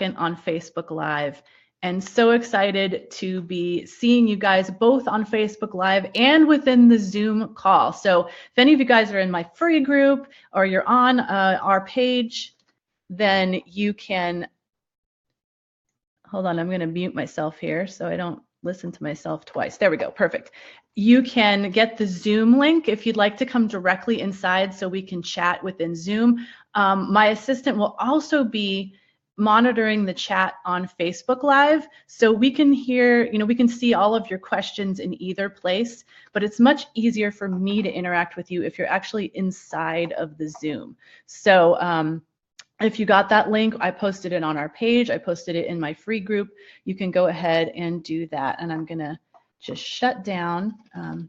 second on Facebook Live. And so excited to be seeing you guys both on Facebook Live and within the Zoom call. So if any of you guys are in my free group or you're on our page, then you can, hold on, I'm going to mute myself here so I don't listen to myself twice. There we go, perfect. You can get the Zoom link if you'd like to come directly inside so we can chat within Zoom. My assistant will also be monitoring the chat on Facebook Live, so we can hear, we can see all of your questions in either place, but it's much easier for me to interact with you if you're actually inside of the Zoom. So if you got that link, I posted it on our page, I posted it in my free group. You can go ahead and do that, and I'm gonna just shut down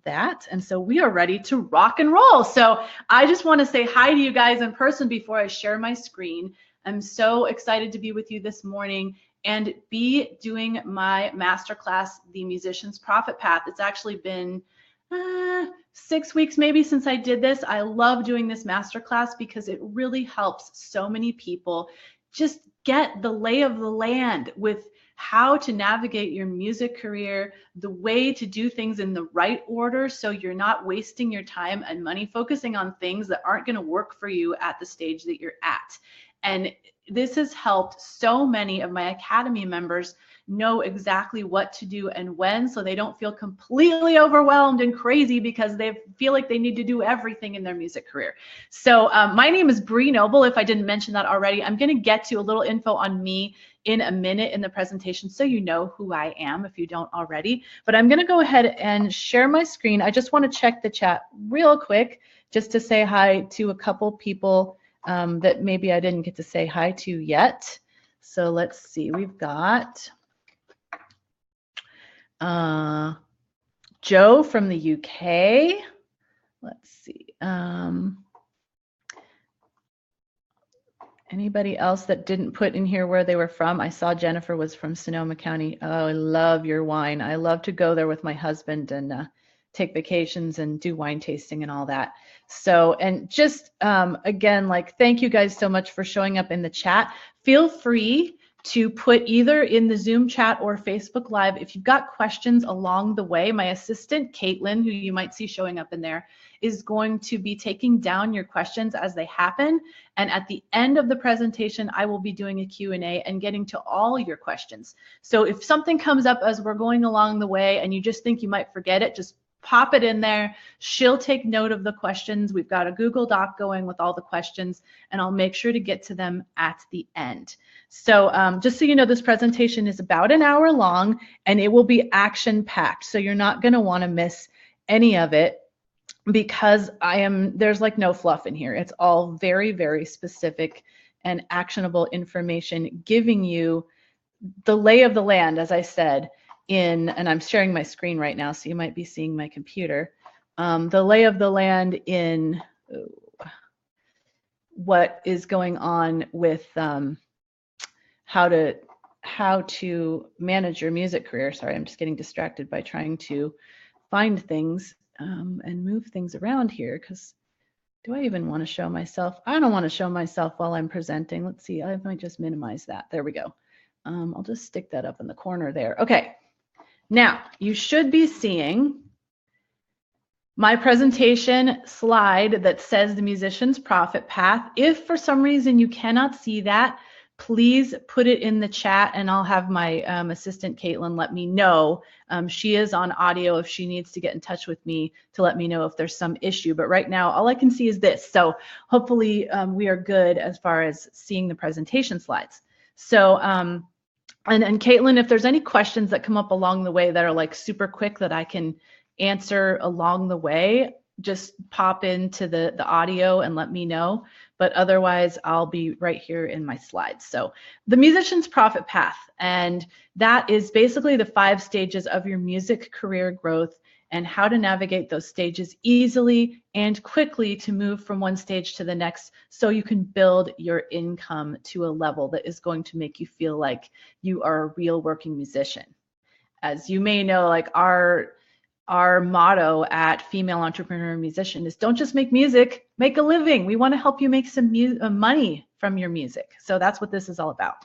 that. And so we are ready to rock and roll. So I just want to say hi to you guys in person before I share my screen. I'm so excited to be with you this morning and be doing my masterclass, The Musician's Profit Path. It's actually been 6 weeks maybe since I did this. I love doing this masterclass because it really helps so many people just get the lay of the land with how to navigate your music career, the way to do things in the right order so you're not wasting your time and money focusing on things that aren't going to work for you at the stage that you're at. And this has helped so many of my Academy members know exactly what to do and when, so they don't feel completely overwhelmed and crazy because they feel like they need to do everything in their music career. So my name is Bree Noble, if I didn't mention that already. I'm going to get to a little info on me in a minute in the presentation so you know who I am if you don't already. But I'm going to go ahead and share my screen. I just want to check the chat real quick just to say hi to a couple people that maybe I didn't get to say hi to yet. So let's see, we've got Joe from the UK. Let's see. Anybody else that didn't put in here where they were from? I saw Jennifer was from Sonoma County. Oh, I love your wine. I love to go there with my husband and take vacations and do wine tasting and all that. So, and just again, like, thank you guys so much for showing up in the chat. Feel free to put either in the Zoom chat or Facebook Live. If you've got questions along the way, my assistant, Caitlin, who you might see showing up in there, is going to be taking down your questions as they happen. And at the end of the presentation, I will be doing a Q&A and getting to all your questions. So if something comes up as we're going along the way and you just think you might forget it, just pop it in there. She'll take note of the questions. We've got a Google Doc going with all the questions, and I'll make sure to get to them at the end. So just so you know, this presentation is about an hour long and it will be action-packed. So you're not going to want to miss any of it because there's like no fluff in here. It's all very, very specific and actionable information giving you the lay of the land, as I said, and I'm sharing my screen right now, so you might be seeing my computer. The lay of the land in what is going on with how to manage your music career. Sorry, I'm just getting distracted by trying to find things and move things around here, because do I even want to show myself? I don't want to show myself while I'm presenting. Let's see, I might just minimize that. There we go. I'll just stick that up in the corner there. Okay. Now, you should be seeing my presentation slide that says the Musician's Profit Path. If for some reason you cannot see that, please put it in the chat and I'll have my assistant, Caitlin, let me know. She is on audio if she needs to get in touch with me to let me know if there's some issue. But right now, all I can see is this. So hopefully we are good as far as seeing the presentation slides. So, and Caitlin, if there's any questions that come up along the way that are like super quick that I can answer along the way, just pop into the audio and let me know. But otherwise, I'll be right here in my slides. So the Musician's Profit Path, and that is basically the 5 stages of your music career growth and how to navigate those stages easily and quickly to move from one stage to the next so you can build your income to a level that is going to make you feel like you are a real working musician. As you may know, like our motto at Female Entrepreneur Musician is don't just make music, make a living. We want to help you make some money from your music. So that's what this is all about.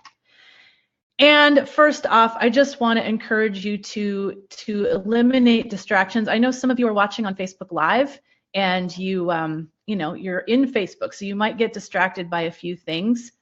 And first off, I just want to encourage you to eliminate distractions. I know some of you are watching on Facebook Live, and you're in Facebook, so you might get distracted by a few things.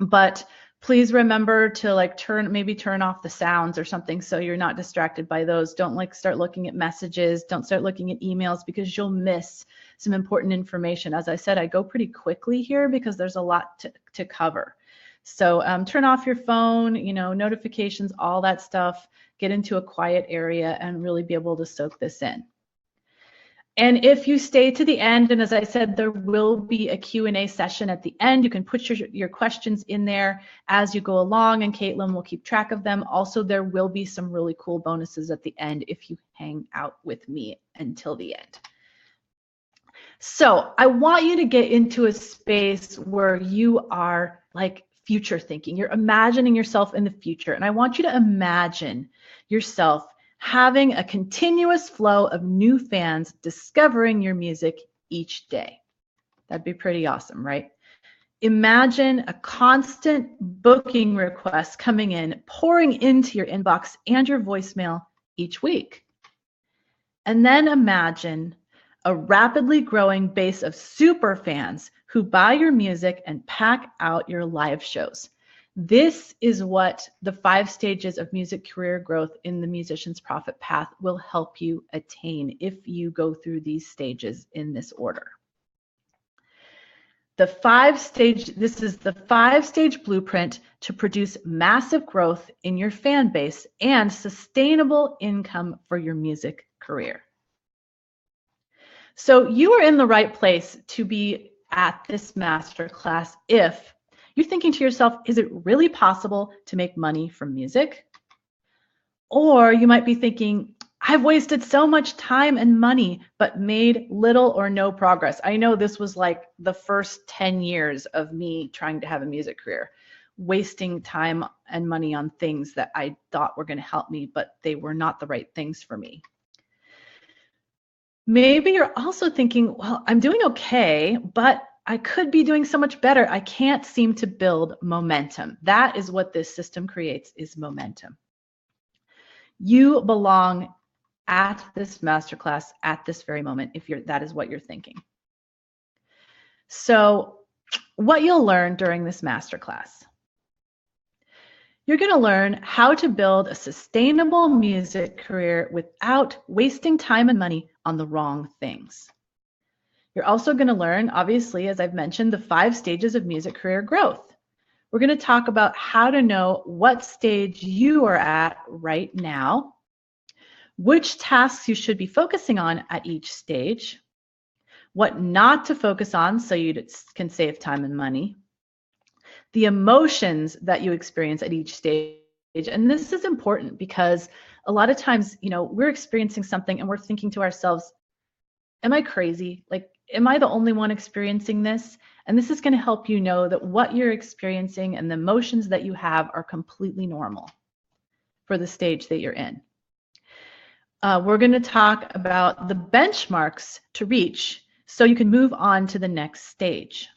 But please remember to turn off the sounds or something so you're not distracted by those. Don't start looking at messages. Don't start looking at emails because you'll miss some important information. As I said, I go pretty quickly here because there's a lot to cover. So turn off your phone, notifications, all that stuff. Get into a quiet area and really be able to soak this in. And if you stay to the end, and as I said, there will be a Q&A session at the end. You can put your questions in there as you go along, and Caitlin will keep track of them. Also, there will be some really cool bonuses at the end if you hang out with me until the end. So I want you to get into a space where you are future thinking. You're imagining yourself in the future. And I want you to imagine yourself having a continuous flow of new fans discovering your music each day. That'd be pretty awesome, right? Imagine a constant booking request coming in, pouring into your inbox and your voicemail each week. And then imagine a rapidly growing base of super fans who buy your music and pack out your live shows. This is what the 5 stages of music career growth in the Musician's Profit Path will help you attain if you go through these stages in this order. This is the 5-stage blueprint to produce massive growth in your fan base and sustainable income for your music career. So you are in the right place to be at this masterclass if you're thinking to yourself, is it really possible to make money from music? Or you might be thinking, I've wasted so much time and money, but made little or no progress. I know this was like the first 10 years of me trying to have a music career, wasting time and money on things that I thought were going to help me, but they were not the right things for me. Maybe you're also thinking, well, I'm doing okay, but I could be doing so much better. I can't seem to build momentum. That is what this system creates, is momentum. You belong at this masterclass at this very moment if that is what you're thinking. So what you'll learn during this masterclass. You're going to learn how to build a sustainable music career without wasting time and money on the wrong things. You're also going to learn, obviously, as I've mentioned, the 5 stages of music career growth. We're going to talk about how to know what stage you are at right now, which tasks you should be focusing on at each stage, what not to focus on so you can save time and money, the emotions that you experience at each stage. And this is important because a lot of times, we're experiencing something and we're thinking to ourselves, am I crazy? Am I the only one experiencing this? And this is going to help you know that what you're experiencing and the emotions that you have are completely normal for the stage that you're in. We're going to talk about the benchmarks to reach so you can move on to the next stage.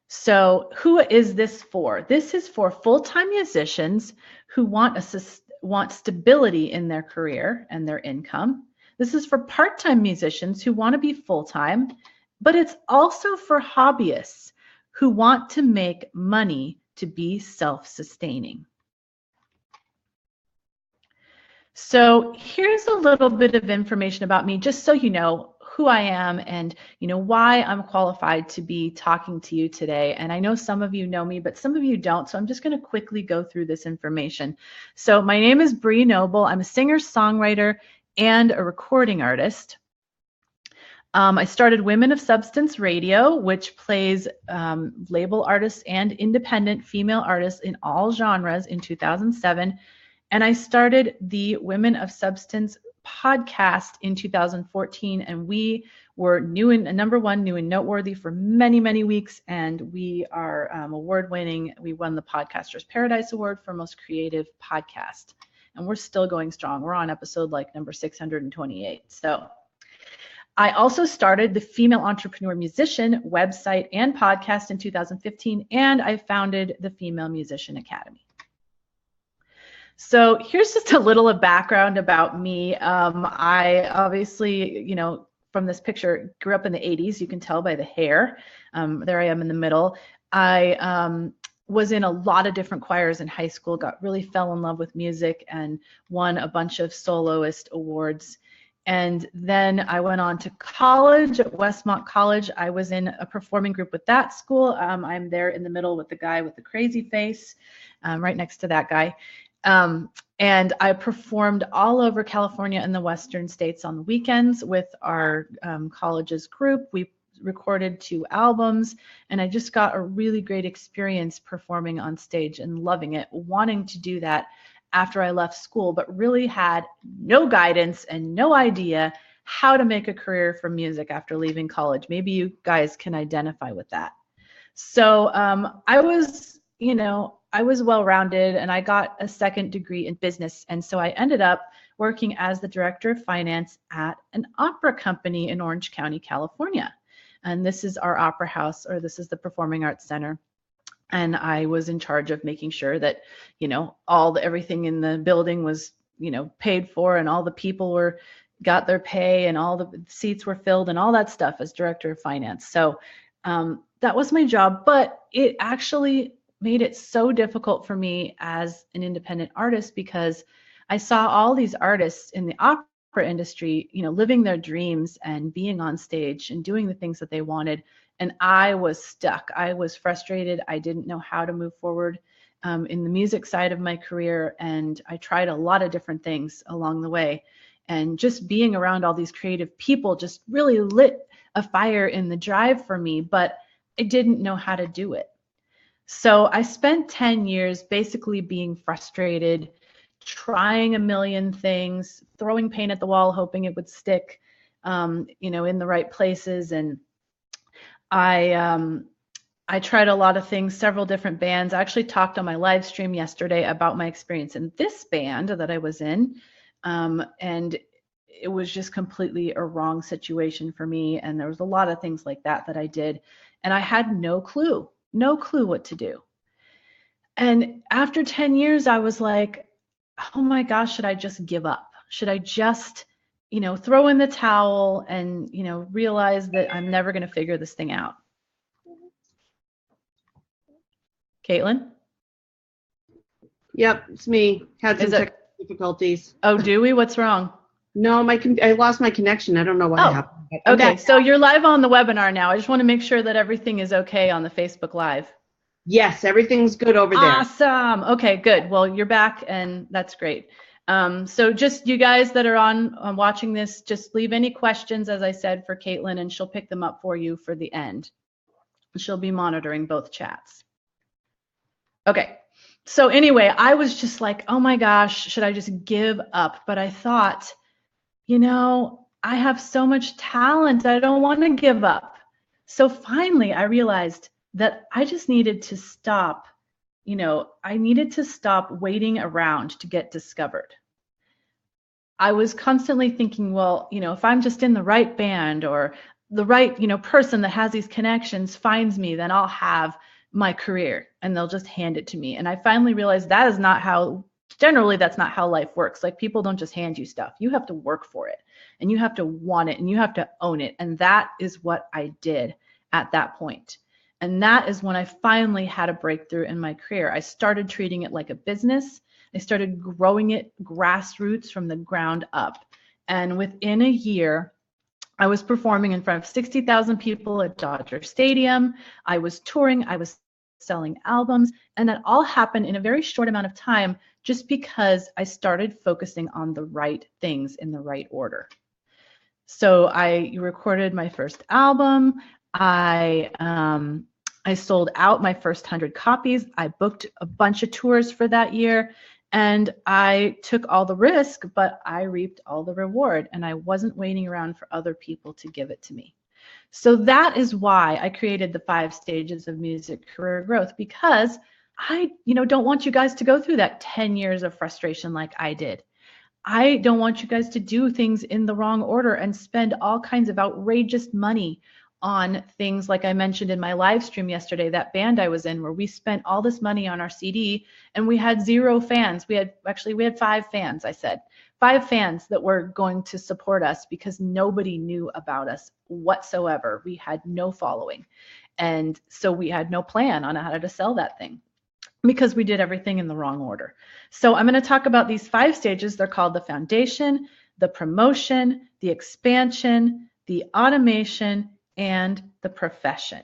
So who is this for? This is for full-time musicians who want stability in their career and their income. This is for part-time musicians who want to be full-time, but it's also for hobbyists who want to make money to be self-sustaining. So here's a little bit of information about me, just so you know who I am and why I'm qualified to be talking to you today. And I know some of you know me, but some of you don't. So I'm just going to quickly go through this information. So my name is Bree Noble. I'm a singer, songwriter, and a recording artist. I started Women of Substance Radio, which plays label artists and independent female artists in all genres in 2007. And I started the Women of Substance podcast in 2014, and we were number 1 new and noteworthy for many, many weeks, and we are award-winning. We won the Podcasters Paradise Award for Most Creative Podcast, and we're still going strong. We're on episode number 628. So I also started the Female Entrepreneur Musician website and podcast in 2015, and I founded the Female Musician Academy. So here's just a little of background about me. I obviously, from this picture, grew up in the 80s. You can tell by the hair. There I am in the middle. I was in a lot of different choirs in high school, really fell in love with music and won a bunch of soloist awards. And then I went on to college at Westmont College. I was in a performing group with that school. I'm there in the middle with the guy with the crazy face, right next to that guy. And I performed all over California and the Western states on the weekends with our college's group. We recorded 2 albums, and I just got a really great experience performing on stage and loving it, wanting to do that after I left school, but really had no guidance and no idea how to make a career from music after leaving college. Maybe you guys can identify with that. So I was well-rounded, and I got a second degree in business. And so I ended up working as the director of finance at an opera company in Orange County, California. And this is our opera house, or this is the Performing Arts Center. And I was in charge of making sure that, everything in the building was, paid for, and all the people got their pay, and all the seats were filled, and all that stuff as director of finance. So that was my job, but it actually made it so difficult for me as an independent artist, because I saw all these artists in the opera industry, living their dreams and being on stage and doing the things that they wanted. And I was stuck. I was frustrated. I didn't know how to move forward in the music side of my career. And I tried a lot of different things along the way. And just being around all these creative people just really lit a fire in the drive for me, but I didn't know how to do it. So I spent 10 years basically being frustrated, trying a million things, throwing paint at the wall, hoping it would stick, in the right places. And I tried a lot of things, several different bands. I actually talked on my live stream yesterday about my experience in this band that I was in. And it was just completely a wrong situation for me. And there was a lot of things like that I did. And I had no clue what to do. And after 10 years, I was like, oh my gosh, should I just give up? Should I just, throw in the towel and, realize that I'm never going to figure this thing out? Caitlin? Yep, it's me. Had some technical difficulties. Oh, do we? What's wrong? No, I lost my connection. I don't know what happened. Okay, so you're live on the webinar now. I just want to make sure that everything is okay on the Facebook Live. Yes, everything's good over there. Awesome. Okay, good. Well, you're back, and that's great. So just you guys that are on watching this, just leave any questions, as I said, for Caitlin, and she'll pick them up for you for the end. She'll be monitoring both chats. Okay. So anyway, I was just like, oh my gosh, should I just give up? But I thought, I have so much talent. I don't want to give up. So finally, I realized that I just needed to stop. I needed to stop waiting around to get discovered. I was constantly thinking, well, if I'm just in the right band, or the right, person that has these connections finds me, then I'll have my career and they'll just hand it to me. And I finally realized that's not how life works. Like, people don't just hand you stuff. You have to work for it, and you have to want it, and you have to own it. And that is what I did at that point. And that is when I finally had a breakthrough in my career. I started treating it like a business. I started growing it grassroots from the ground up. And within a year, I was performing in front of 60,000 people at Dodger Stadium. I was touring, I was selling albums, and that all happened in a very short amount of time, just because I started focusing on the right things in the right order. So I recorded my first album. I sold out my first 100 copies. I booked a bunch of tours for that year, and I took all the risk, but I reaped all the reward, and I wasn't waiting around for other people to give it to me. So that is why I created the 5 stages of music career growth, because I, don't want you guys to go through that 10 years of frustration like I did. I don't want you guys to do things in the wrong order and spend all kinds of outrageous money on things like I mentioned in my live stream yesterday, that band I was in where we spent all this money on our CD and we had 0 fans. We had 5 fans, I said. 5 fans that were going to support us because nobody knew about us whatsoever. We had no following. And so we had no plan on how to sell that thing because we did everything in the wrong order. So I'm going to talk about these 5 stages. They're called the foundation, the promotion, the expansion, the automation, and the profession.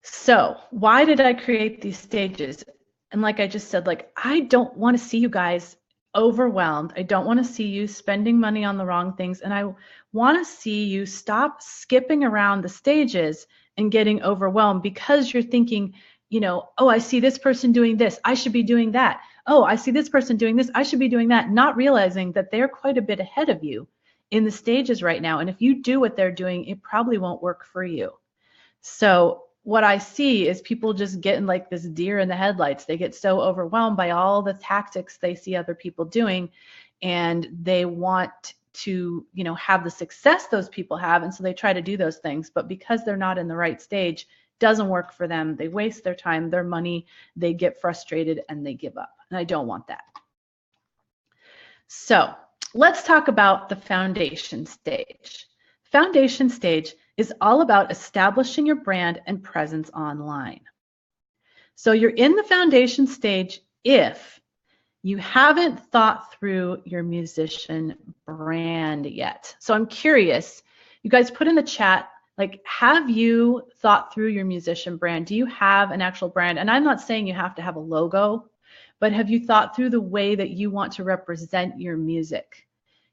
So why did I create these stages? And like I just said, like, I don't want to see you guys overwhelmed. I don't want to see you spending money on the wrong things. And I want to see you stop skipping around the stages and getting overwhelmed because you're thinking, you know, oh, I see this person doing this, I should be doing that. Oh, I see this person doing this, I should be doing that. Not realizing that they're quite a bit ahead of you in the stages right now. And if you do what they're doing, it probably won't work for you. So what I see is people just getting like this deer in the headlights. They get so overwhelmed by all the tactics they see other people doing, and they want to, you know, have the success those people have. And so they try to do those things, but because they're not in the right stage, doesn't work for them. They waste their time, their money, they get frustrated and they give up. And I don't want that. So let's talk about the foundation stage. Foundation stage is all about establishing your brand and presence online. So you're in the foundation stage if you haven't thought through your musician brand yet. So I'm curious, you guys put in the chat, like, have you thought through your musician brand? Do you have an actual brand? And I'm not saying you have to have a logo, but have you thought through the way that you want to represent your music?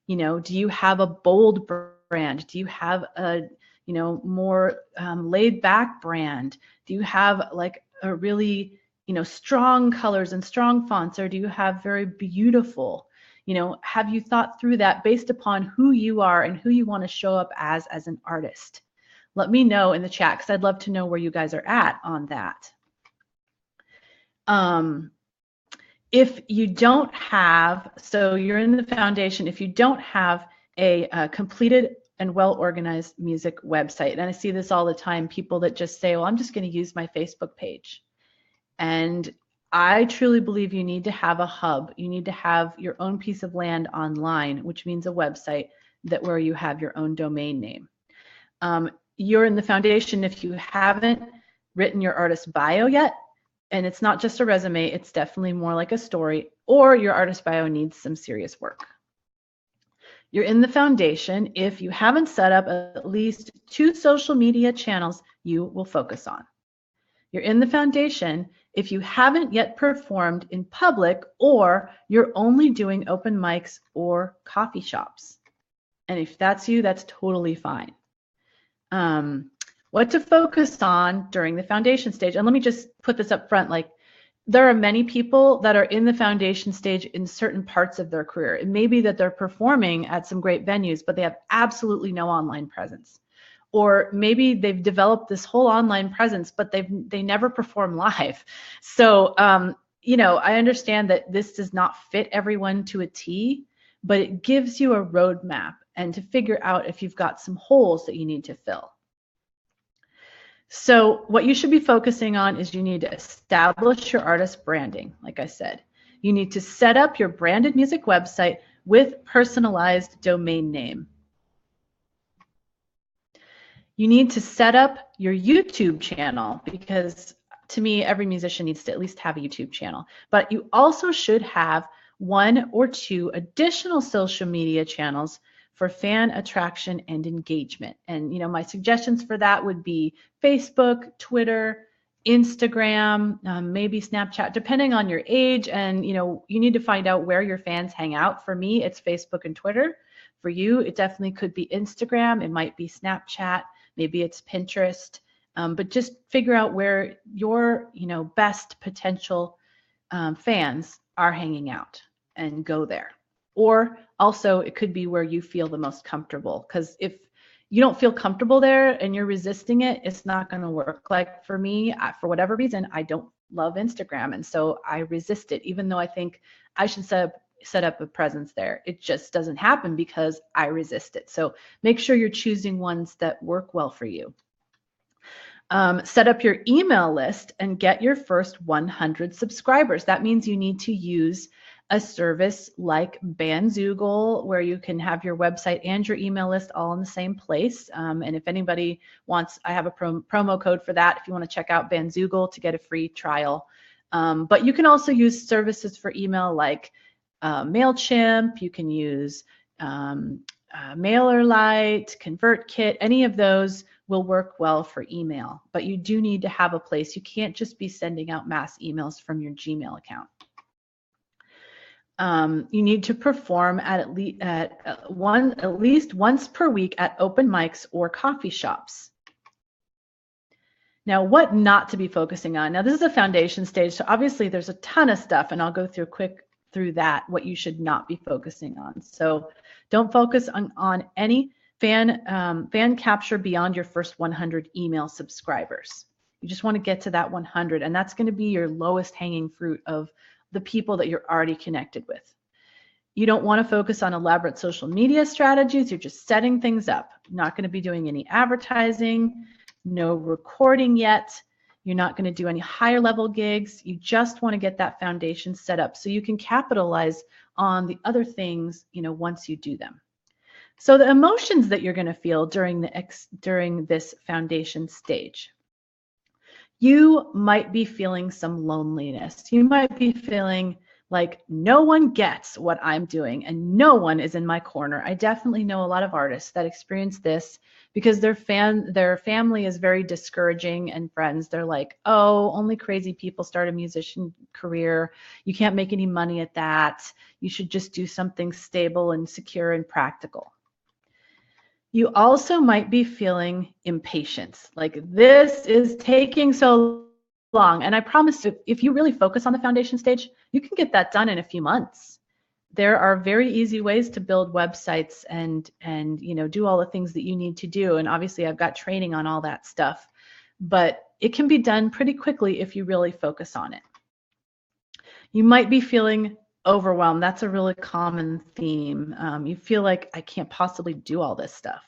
You know, do you have a bold brand? Do you have a, you know, more laid back brand? Do you have like a really, you know, strong colors and strong fonts, or do you have very beautiful, you know, have you thought through that based upon who you are and who you want to show up as an artist? Let me know in the chat because I'd love to know where you guys are at on that. If you don't have, so you're in the foundation, if you don't have a completed and well-organized music website, and I see this all the time, people that just say, well, I'm just going to use my Facebook page. And I truly believe you need to have a hub. You need to have your own piece of land online, which means a website that where you have your own domain name. You're in the foundation if you haven't written your artist bio yet, and it's not just a resume, it's definitely more like a story, or your artist bio needs some serious work. You're in the foundation if you haven't set up at least 2 social media channels you will focus on. You're in the foundation if you haven't yet performed in public or you're only doing open mics or coffee shops. And if that's you, that's totally fine. What to focus on during the foundation stage. And let me just put this up front, like, there are many people that are in the foundation stage in certain parts of their career. It may be that they're performing at some great venues, but they have absolutely no online presence. Or maybe they've developed this whole online presence, but they never perform live. So, you know, I understand that this does not fit everyone to a T, but it gives you a roadmap and to figure out if you've got some holes that you need to fill. So what you should be focusing on is you need to establish your artist branding. Like I said, you need to set up your branded music website with personalized domain name. You need to set up your YouTube channel because to me, every musician needs to at least have a YouTube channel, but you also should have 1 or 2 additional social media channels for fan attraction and engagement. And, you know, my suggestions for that would be Facebook, Twitter, Instagram, maybe Snapchat, depending on your age. And, you know, you need to find out where your fans hang out. For me, it's Facebook and Twitter. For you, it definitely could be Instagram. It might be Snapchat. Maybe it's Pinterest. But just figure out where your, you know, best potential fans are hanging out and go there. Or also it could be where you feel the most comfortable, because if you don't feel comfortable there and you're resisting it, it's not going to work. Like for me, for whatever reason, I don't love Instagram. And so I resist it, even though I think I should set up a presence there. It just doesn't happen because I resist it. So make sure you're choosing ones that work well for you. Set up your email list and get your first 100 subscribers. That means you need to use a service like Bandzoogle, where you can have your website and your email list all in the same place. And if anybody wants, I have a promo code for that if you want to check out Bandzoogle to get a free trial. But you can also use services for email like MailChimp. You can use MailerLite, ConvertKit. Any of those will work well for email, but you do need to have a place. You can't just be sending out mass emails from your Gmail account. You need to perform at least once per week at open mics or coffee shops. Now, what not to be focusing on. Now, this is a foundation stage, so obviously there's a ton of stuff, and I'll go through that, what you should not be focusing on. So don't focus on any fan capture beyond your first 100 email subscribers. You just want to get to that 100, and that's going to be your lowest hanging fruit of the people that you're already connected with. You don't want to focus on elaborate social media strategies. You're just setting things up. You're not going to be doing any advertising, no recording yet. You're not going to do any higher level gigs. You just want to get that foundation set up so you can capitalize on the other things, once you do them. So the emotions that you're going to feel during this foundation stage. You might be feeling some loneliness. You might be feeling like no one gets what I'm doing and no one is in my corner. I definitely know a lot of artists that experience this because their family is very discouraging, and friends. They're like, oh, only crazy people start a musician career. You can't make any money at that. You should just do something stable and secure and practical. You also might be feeling impatience, like this is taking so long. And I promise you, if you really focus on the foundation stage, you can get that done in a few months. There are very easy ways to build websites and do all the things that you need to do. And obviously I've got training on all that stuff, but it can be done pretty quickly if you really focus on it. You might be feeling overwhelmed. That's a really common theme. You feel like I can't possibly do all this stuff.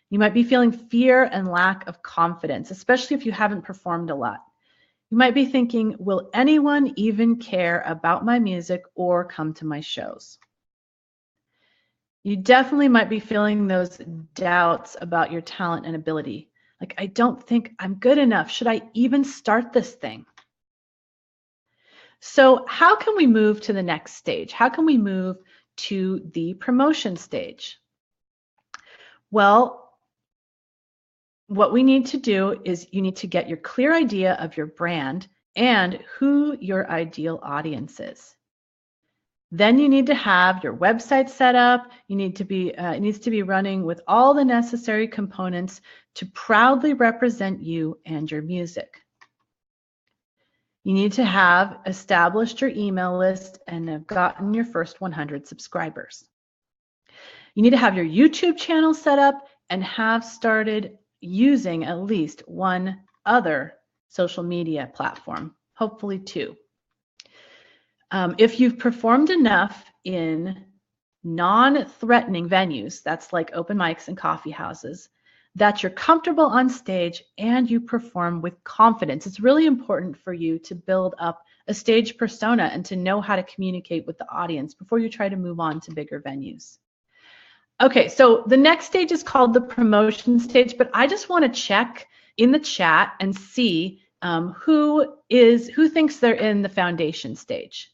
You might be feeling fear and lack of confidence, especially if you haven't performed a lot. You might be thinking, will anyone even care about my music or come to my shows? You definitely might be feeling those doubts about your talent and ability. Like, I don't think I'm good enough. Should I even start this thing? So how can we move to the next stage? How can we move to the promotion stage? Well, what we need to do is you need to get your clear idea of your brand and who your ideal audience is. Then you need to have your website set up. You need to be, it needs to be running with all the necessary components to proudly represent you and your music. You need to have established your email list and have gotten your first 100 subscribers. You need to have your YouTube channel set up and have started using at least one other social media platform, hopefully two. If you've performed enough in non-threatening venues, that's like open mics and coffee houses, that you're comfortable on stage and you perform with confidence. It's really important for you to build up a stage persona and to know how to communicate with the audience before you try to move on to bigger venues. Okay, so the next stage is called the promotion stage, but I just want to check in the chat and see who thinks they're in the foundation stage.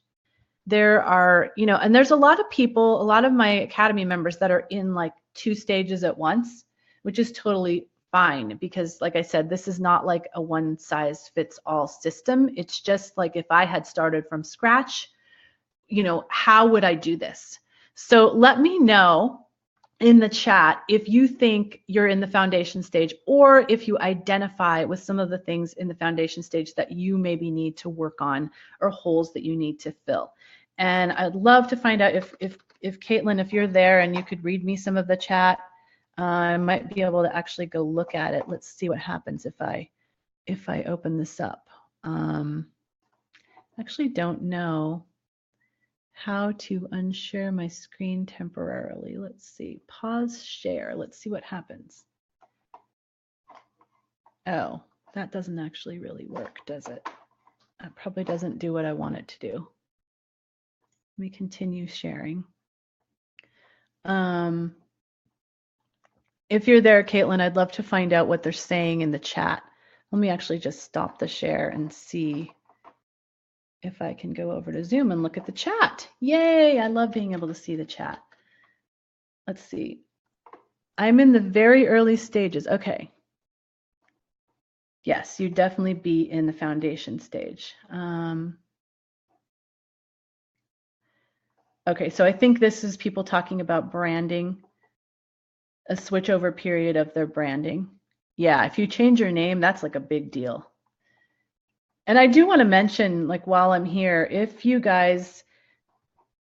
There are, and there's a lot of people, a lot of my Academy members that are in like 2 stages at once, which is totally fine because, like I said, this is not like a one-size-fits-all system. It's just like if I had started from scratch, how would I do this? So let me know in the chat if you think you're in the foundation stage or if you identify with some of the things in the foundation stage that you maybe need to work on or holes that you need to fill. And I'd love to find out if Caitlin, if you're there and you could read me some of the chat, I might be able to actually go look at it. Let's see what happens if I open this up. actually don't know how to unshare my screen temporarily. Let's see, pause share. Let's see what happens. Oh, that doesn't actually really work, does it? That probably doesn't do what I want it to do. Let me continue sharing. If you're there, Caitlin, I'd love to find out what they're saying in the chat. Let me actually just stop the share and see if I can go over to Zoom and look at the chat. Yay, I love being able to see the chat. Let's see. I'm in the very early stages. Okay. Yes, you'd definitely be in the foundation stage. Okay, so I think this is people talking about branding, a switchover period of their branding. Yeah, if you change your name, that's like a big deal. And I do want to mention, like while I'm here, if you guys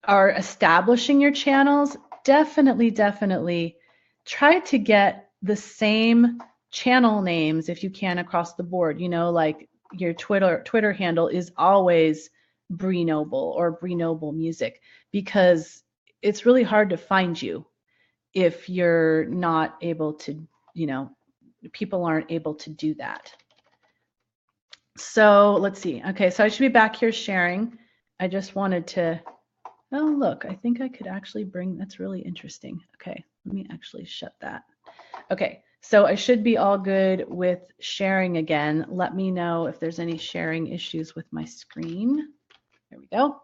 are establishing your channels, definitely try to get the same channel names if you can across the board. You know, like your Twitter handle is always Bree Noble or Bree Noble Music, because it's really hard to find you if you're not able to, you know, people aren't able to do that. So let's see. Okay, so I should be back here sharing. I just wanted to, oh, look, I think I could actually bring, that's really interesting. Okay, let me actually shut that. Okay, so I should be all good with sharing again. Let me know if there's any sharing issues with my screen. There we go.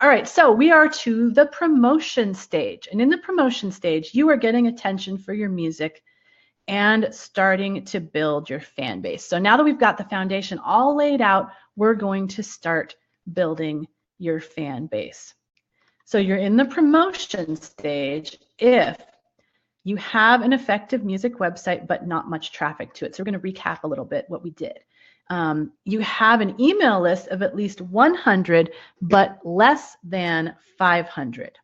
All right, so we are to the promotion stage. And in the promotion stage, you are getting attention for your music and starting to build your fan base. So now that we've got the foundation all laid out, we're going to start building your fan base. So you're in the promotion stage if you have an effective music website but not much traffic to it. So we're going to recap a little bit what we did. You have an email list of at least 100 but less than 500.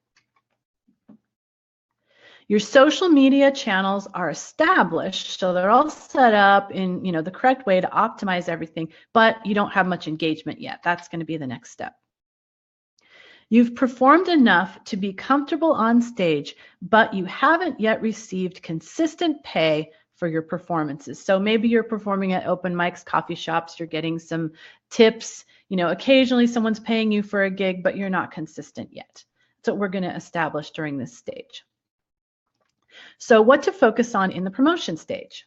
Your social media channels are established, so they're all set up in, you know, the correct way to optimize everything, but you don't have much engagement yet. That's going to be the next step. You've performed enough to be comfortable on stage, but you haven't yet received consistent pay for your performances. So maybe you're performing at open mics, coffee shops, you're getting some tips, you know, occasionally someone's paying you for a gig, but you're not consistent yet. That's what we're going to establish during this stage. So what to focus on in the promotion stage?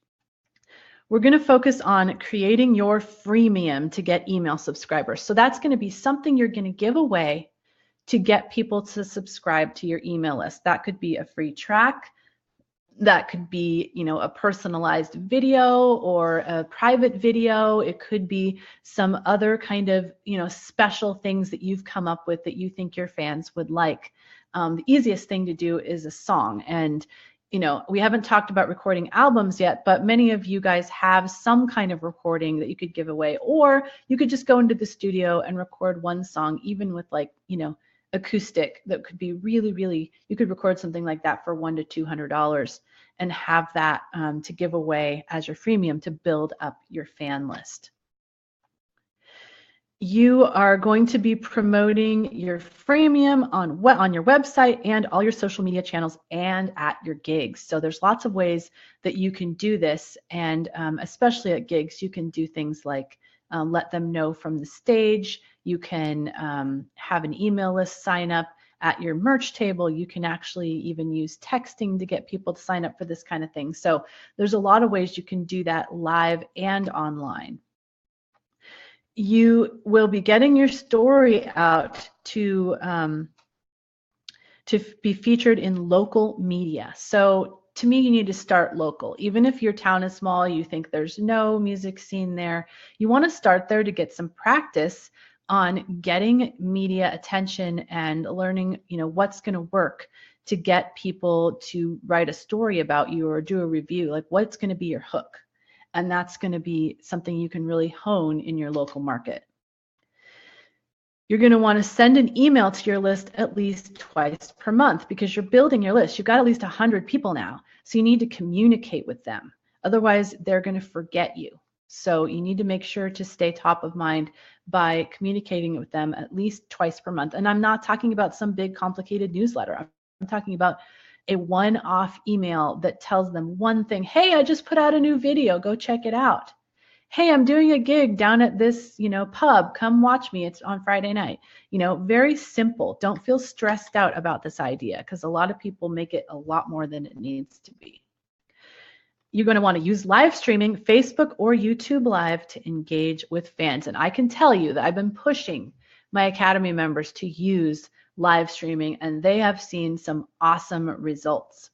We're going to focus on creating your freemium to get email subscribers. So that's going to be something you're going to give away to get people to subscribe to your email list. That could be a free track. That could be, you know, a personalized video or a private video. It could be some other kind of, you know, special things that you've come up with that you think your fans would like. The easiest thing to do is a song. And, you know, we haven't talked about recording albums yet, but many of you guys have some kind of recording that you could give away, or you could just go into the studio and record one song, even with like, you know, acoustic, that could be really, you could record something like that for $100 to $200 and have that to give away as your freemium to build up your fan list. You are going to be promoting your freemium on your website and all your social media channels and at your gigs. So there's lots of ways that you can do this, and especially at gigs, you can do things like let them know from the stage. You can have an email list sign up at your merch table. You can actually even use texting to get people to sign up for this kind of thing. So there's a lot of ways you can do that live and online. You will be getting your story out to be featured in local media. So to me, you need to start local. Even if your town is small, you think there's no music scene there, you want to start there to get some practice on getting media attention and learning, you know, what's going to work to get people to write a story about you or do a review. Like, what's going to be your hook? And that's going to be something you can really hone in your local market. You're going to want to send an email to your list at least twice per month, because you're building your list. You've got at least 100 people now, so you need to communicate with them. Otherwise, they're going to forget you. So you need to make sure to stay top of mind by communicating with them at least twice per month. And I'm not talking about some big complicated newsletter. I'm talking about a one-off email that tells them one thing. Hey, I just put out a new video. Go check it out. Hey, I'm doing a gig down at this, pub. Come watch me. It's on Friday night. Very simple. Don't feel stressed out about this idea because a lot of people make it a lot more than it needs to be. You're going to want to use live streaming, Facebook or YouTube Live, to engage with fans. And I can tell you that I've been pushing my Academy members to use live streaming, and they have seen some awesome results.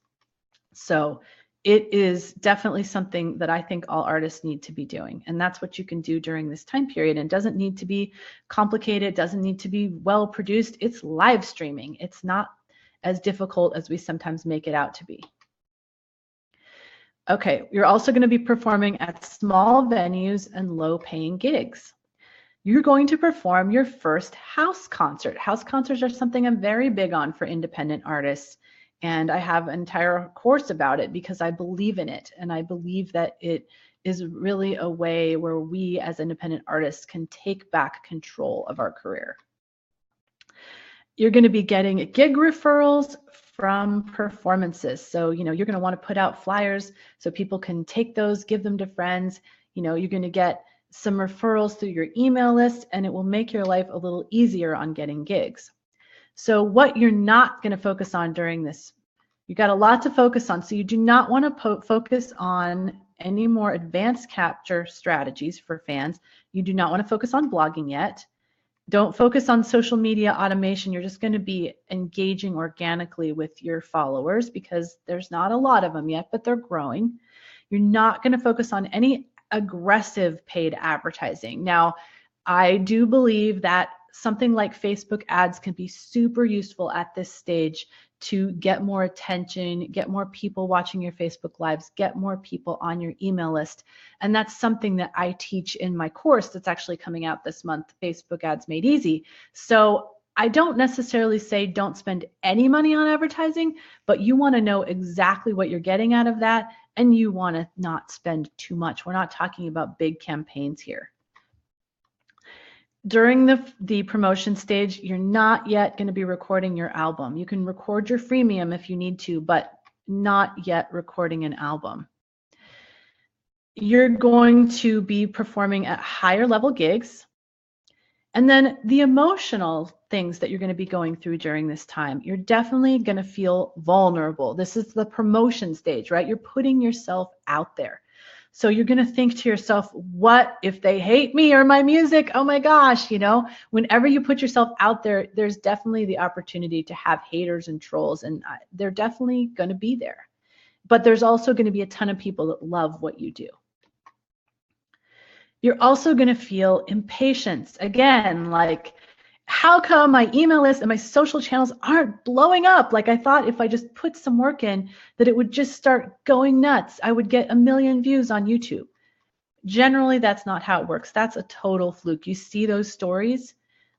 So it is definitely something that I think all artists need to be doing. And that's what you can do during this time period. And it doesn't need to be complicated, doesn't need to be well produced. It's live streaming. It's not as difficult as we sometimes make it out to be. Okay, you're also going to be performing at small venues and low-paying gigs. You're going to perform your first house concert. House concerts are something I'm very big on for independent artists, and I have an entire course about it because I believe in it, and I believe that it is really a way where we as independent artists can take back control of our career. You're going to be getting gig referrals from performances. So, you're going to want to put out flyers so people can take those, give them to friends. You're going to get some referrals through your email list, and it will make your life a little easier on getting gigs. So what you're not going to focus on during this, you got a lot to focus on. So you do not want to focus on any more advanced capture strategies for fans. You do not want to focus on blogging yet. Don't focus on social media automation. You're just going to be engaging organically with your followers because there's not a lot of them yet, but they're growing. You're not going to focus on any aggressive paid advertising. Now, I do believe that something like Facebook ads can be super useful at this stage to get more attention, get more people watching your Facebook Lives, get more people on your email list. And that's something that I teach in my course that's actually coming out this month, Facebook Ads Made Easy. So I don't necessarily say don't spend any money on advertising, but you want to know exactly what you're getting out of that, and you want to not spend too much. We're not talking about big campaigns here. During the promotion stage, you're not yet going to be recording your album. You can record your freemium if you need to, but not yet recording an album. You're going to be performing at higher level gigs. And then the emotional things that you're going to be going through during this time, you're definitely going to feel vulnerable. This is the promotion stage, right? You're putting yourself out there. So you're going to think to yourself, what if they hate me or my music? Oh my gosh, whenever you put yourself out there, there's definitely the opportunity to have haters and trolls, and they're definitely going to be there. But there's also going to be a ton of people that love what you do. You're also going to feel impatience. Again, like, how come my email list and my social channels aren't blowing up? Like, I thought if I just put some work in that it would just start going nuts. I would get 1 million views on YouTube. Generally, that's not how it works. That's a total fluke. You see those stories,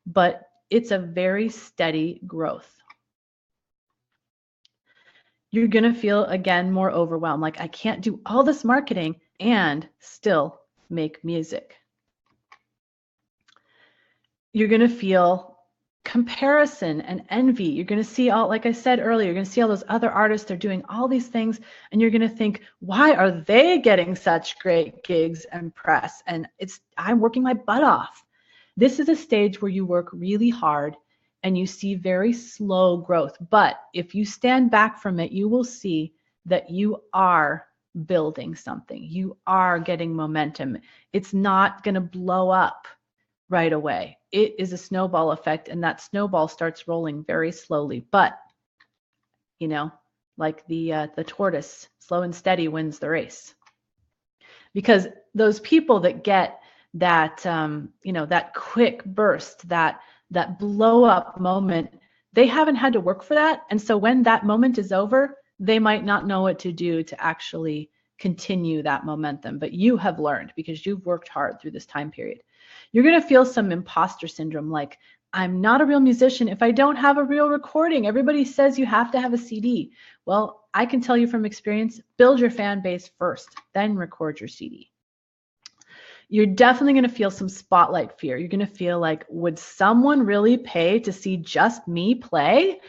but it's a very steady growth. You're going to feel, again, more overwhelmed. Like, I can't do all this marketing and still make music. You're going to feel comparison and envy. You're going to see all, like I said earlier, you're going to see all those other artists, they're doing all these things, and you're going to think, why are they getting such great gigs and press? And I'm working my butt off. This is a stage where you work really hard and you see very slow growth. But if you stand back from it, you will see that you are building something. You are getting momentum. It's not going to blow up right away. It is a snowball effect, and that snowball starts rolling very slowly. But, like the tortoise, slow and steady wins the race. Because those people that get that, that quick burst, that blow up moment, they haven't had to work for that. And so when that moment is over, they might not know what to do to actually continue that momentum. But you have learned because you've worked hard through this time period. You're going to feel some imposter syndrome, like, I'm not a real musician if I don't have a real recording. Everybody says you have to have a CD. Well, I can tell you from experience, build your fan base first, then record your CD. You're definitely going to feel some spotlight fear. You're going to feel like, would someone really pay to see just me play?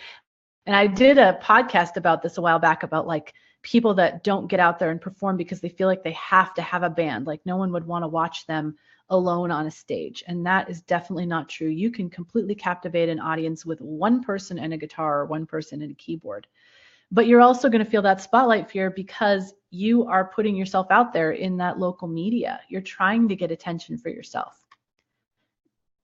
And I did a podcast about this a while back about like people that don't get out there and perform because they feel like they have to have a band. Like no one would want to watch them alone on a stage. And that is definitely not true. You can completely captivate an audience with one person and a guitar or one person and a keyboard. But you're also going to feel that spotlight fear because you are putting yourself out there in that local media. You're trying to get attention for yourself.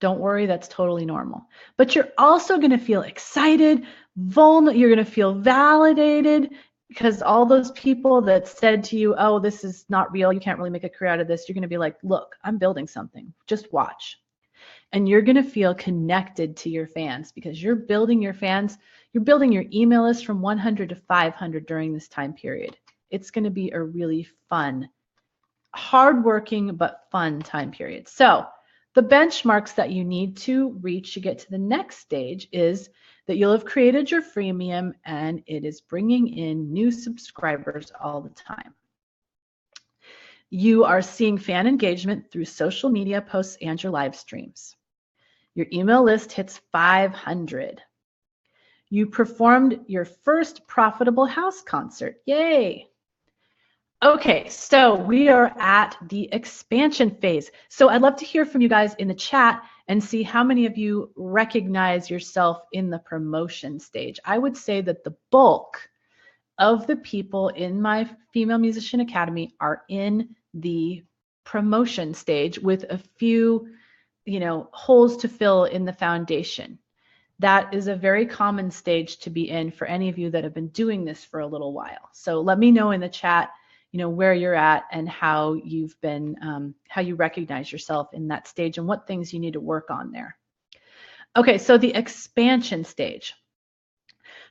Don't worry, that's totally normal. But you're also going to feel excited, vulnerable. You're going to feel validated because all those people that said to you, oh, this is not real, you can't really make a career out of this, you're going to be like, look, I'm building something. Just watch. And you're going to feel connected to your fans because you're building your fans. You're building your email list from 100 to 500 during this time period. It's going to be a really fun, hardworking, but fun time period. So the benchmarks that you need to reach to get to the next stage is that you'll have created your freemium and it is bringing in new subscribers all the time. You are seeing fan engagement through social media posts and your live streams. Your email list hits 500. You performed your first profitable house concert. Yay! Okay, so we are at the expansion phase. So I'd love to hear from you guys in the chat and see how many of you recognize yourself in the promotion stage. I would say that the bulk of the people in my Female Musician Academy are in the promotion stage with a few, holes to fill in the foundation. That is a very common stage to be in for any of you that have been doing this for a little while. So let me know in the chat, where you're at and how you've been, how you recognize yourself in that stage and what things you need to work on there. Okay, so the expansion stage.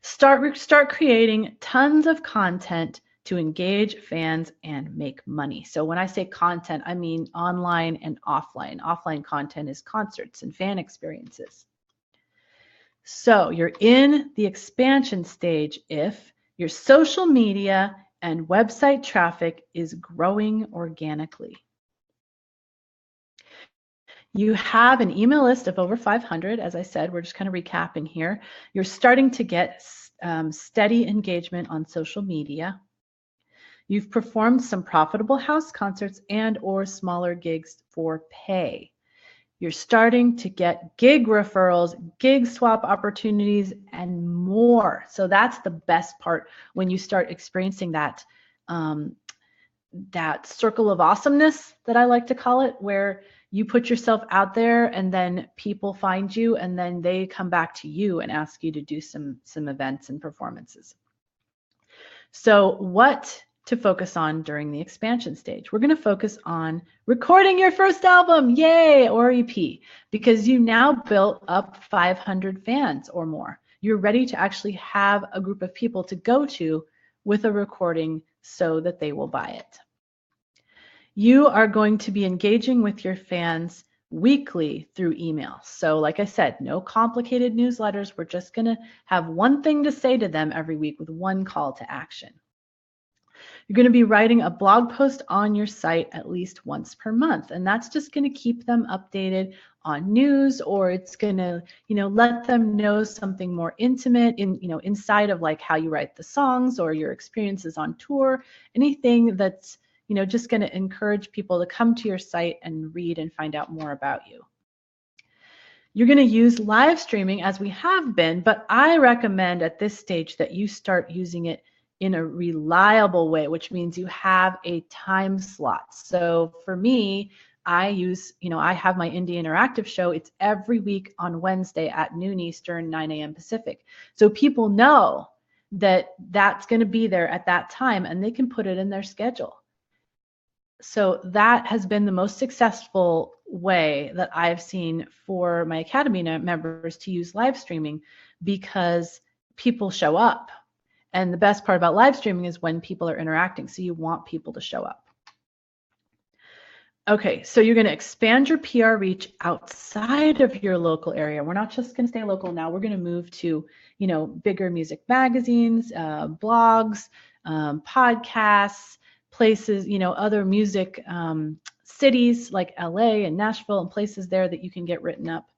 Start creating tons of content to engage fans and make money. So when I say content, I mean online and offline. Offline content is concerts and fan experiences. So you're in the expansion stage if your social media and website traffic is growing organically. You have an email list of over 500. As I said, we're just kind of recapping here. You're starting to get steady engagement on social media. You've performed some profitable house concerts and or smaller gigs for pay. You're starting to get gig referrals, gig swap opportunities, and more. So that's the best part when you start experiencing that, that circle of awesomeness that I like to call it, where you put yourself out there and then people find you and then they come back to you and ask you to do some events and performances. So what to focus on during the expansion stage? We're going to focus on recording your first album, yay, or EP, because you now built up 500 fans or more. You're ready to actually have a group of people to go to with a recording so that they will buy it. You are going to be engaging with your fans weekly through email. So like I said, no complicated newsletters. We're just going to have one thing to say to them every week with one call to action. You're going to be writing a blog post on your site at least once per month, and that's just going to keep them updated on news, or it's going to, let them know something more intimate inside of like how you write the songs or your experiences on tour, anything that's, just going to encourage people to come to your site and read and find out more about you. You're going to use live streaming as we have been, but I recommend at this stage that you start using it in a reliable way, which means you have a time slot. So for me, I use, I have my Indie Interactive show. It's every week on Wednesday at noon Eastern, 9 a.m. Pacific. So people know that that's going to be there at that time and they can put it in their schedule. So that has been the most successful way that I've seen for my Academy members to use live streaming, because people show up. And the best part about live streaming is when people are interacting. So you want people to show up. Okay, so you're going to expand your PR reach outside of your local area. We're not just going to stay local now. We're going to move to, bigger music magazines, blogs, podcasts, places, other music cities like LA and Nashville and places there that you can get written up.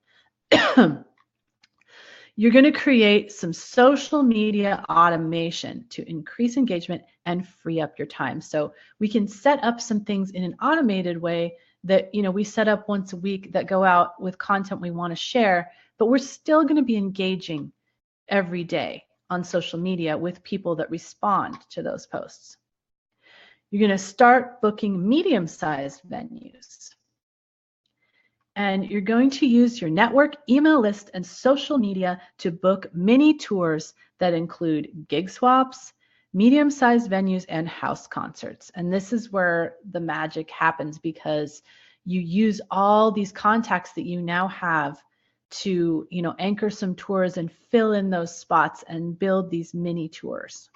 You're going to create some social media automation to increase engagement and free up your time. So we can set up some things in an automated way that, you know, we set up once a week that go out with content we want to share, but we're still going to be engaging every day on social media with people that respond to those posts. You're going to start booking medium-sized venues. And you're going to use your network, email list, and social media to book mini tours that include gig swaps, medium-sized venues, and house concerts. And this is where the magic happens, because you use all these contacts that you now have to, you know, anchor some tours and fill in those spots and build these mini tours.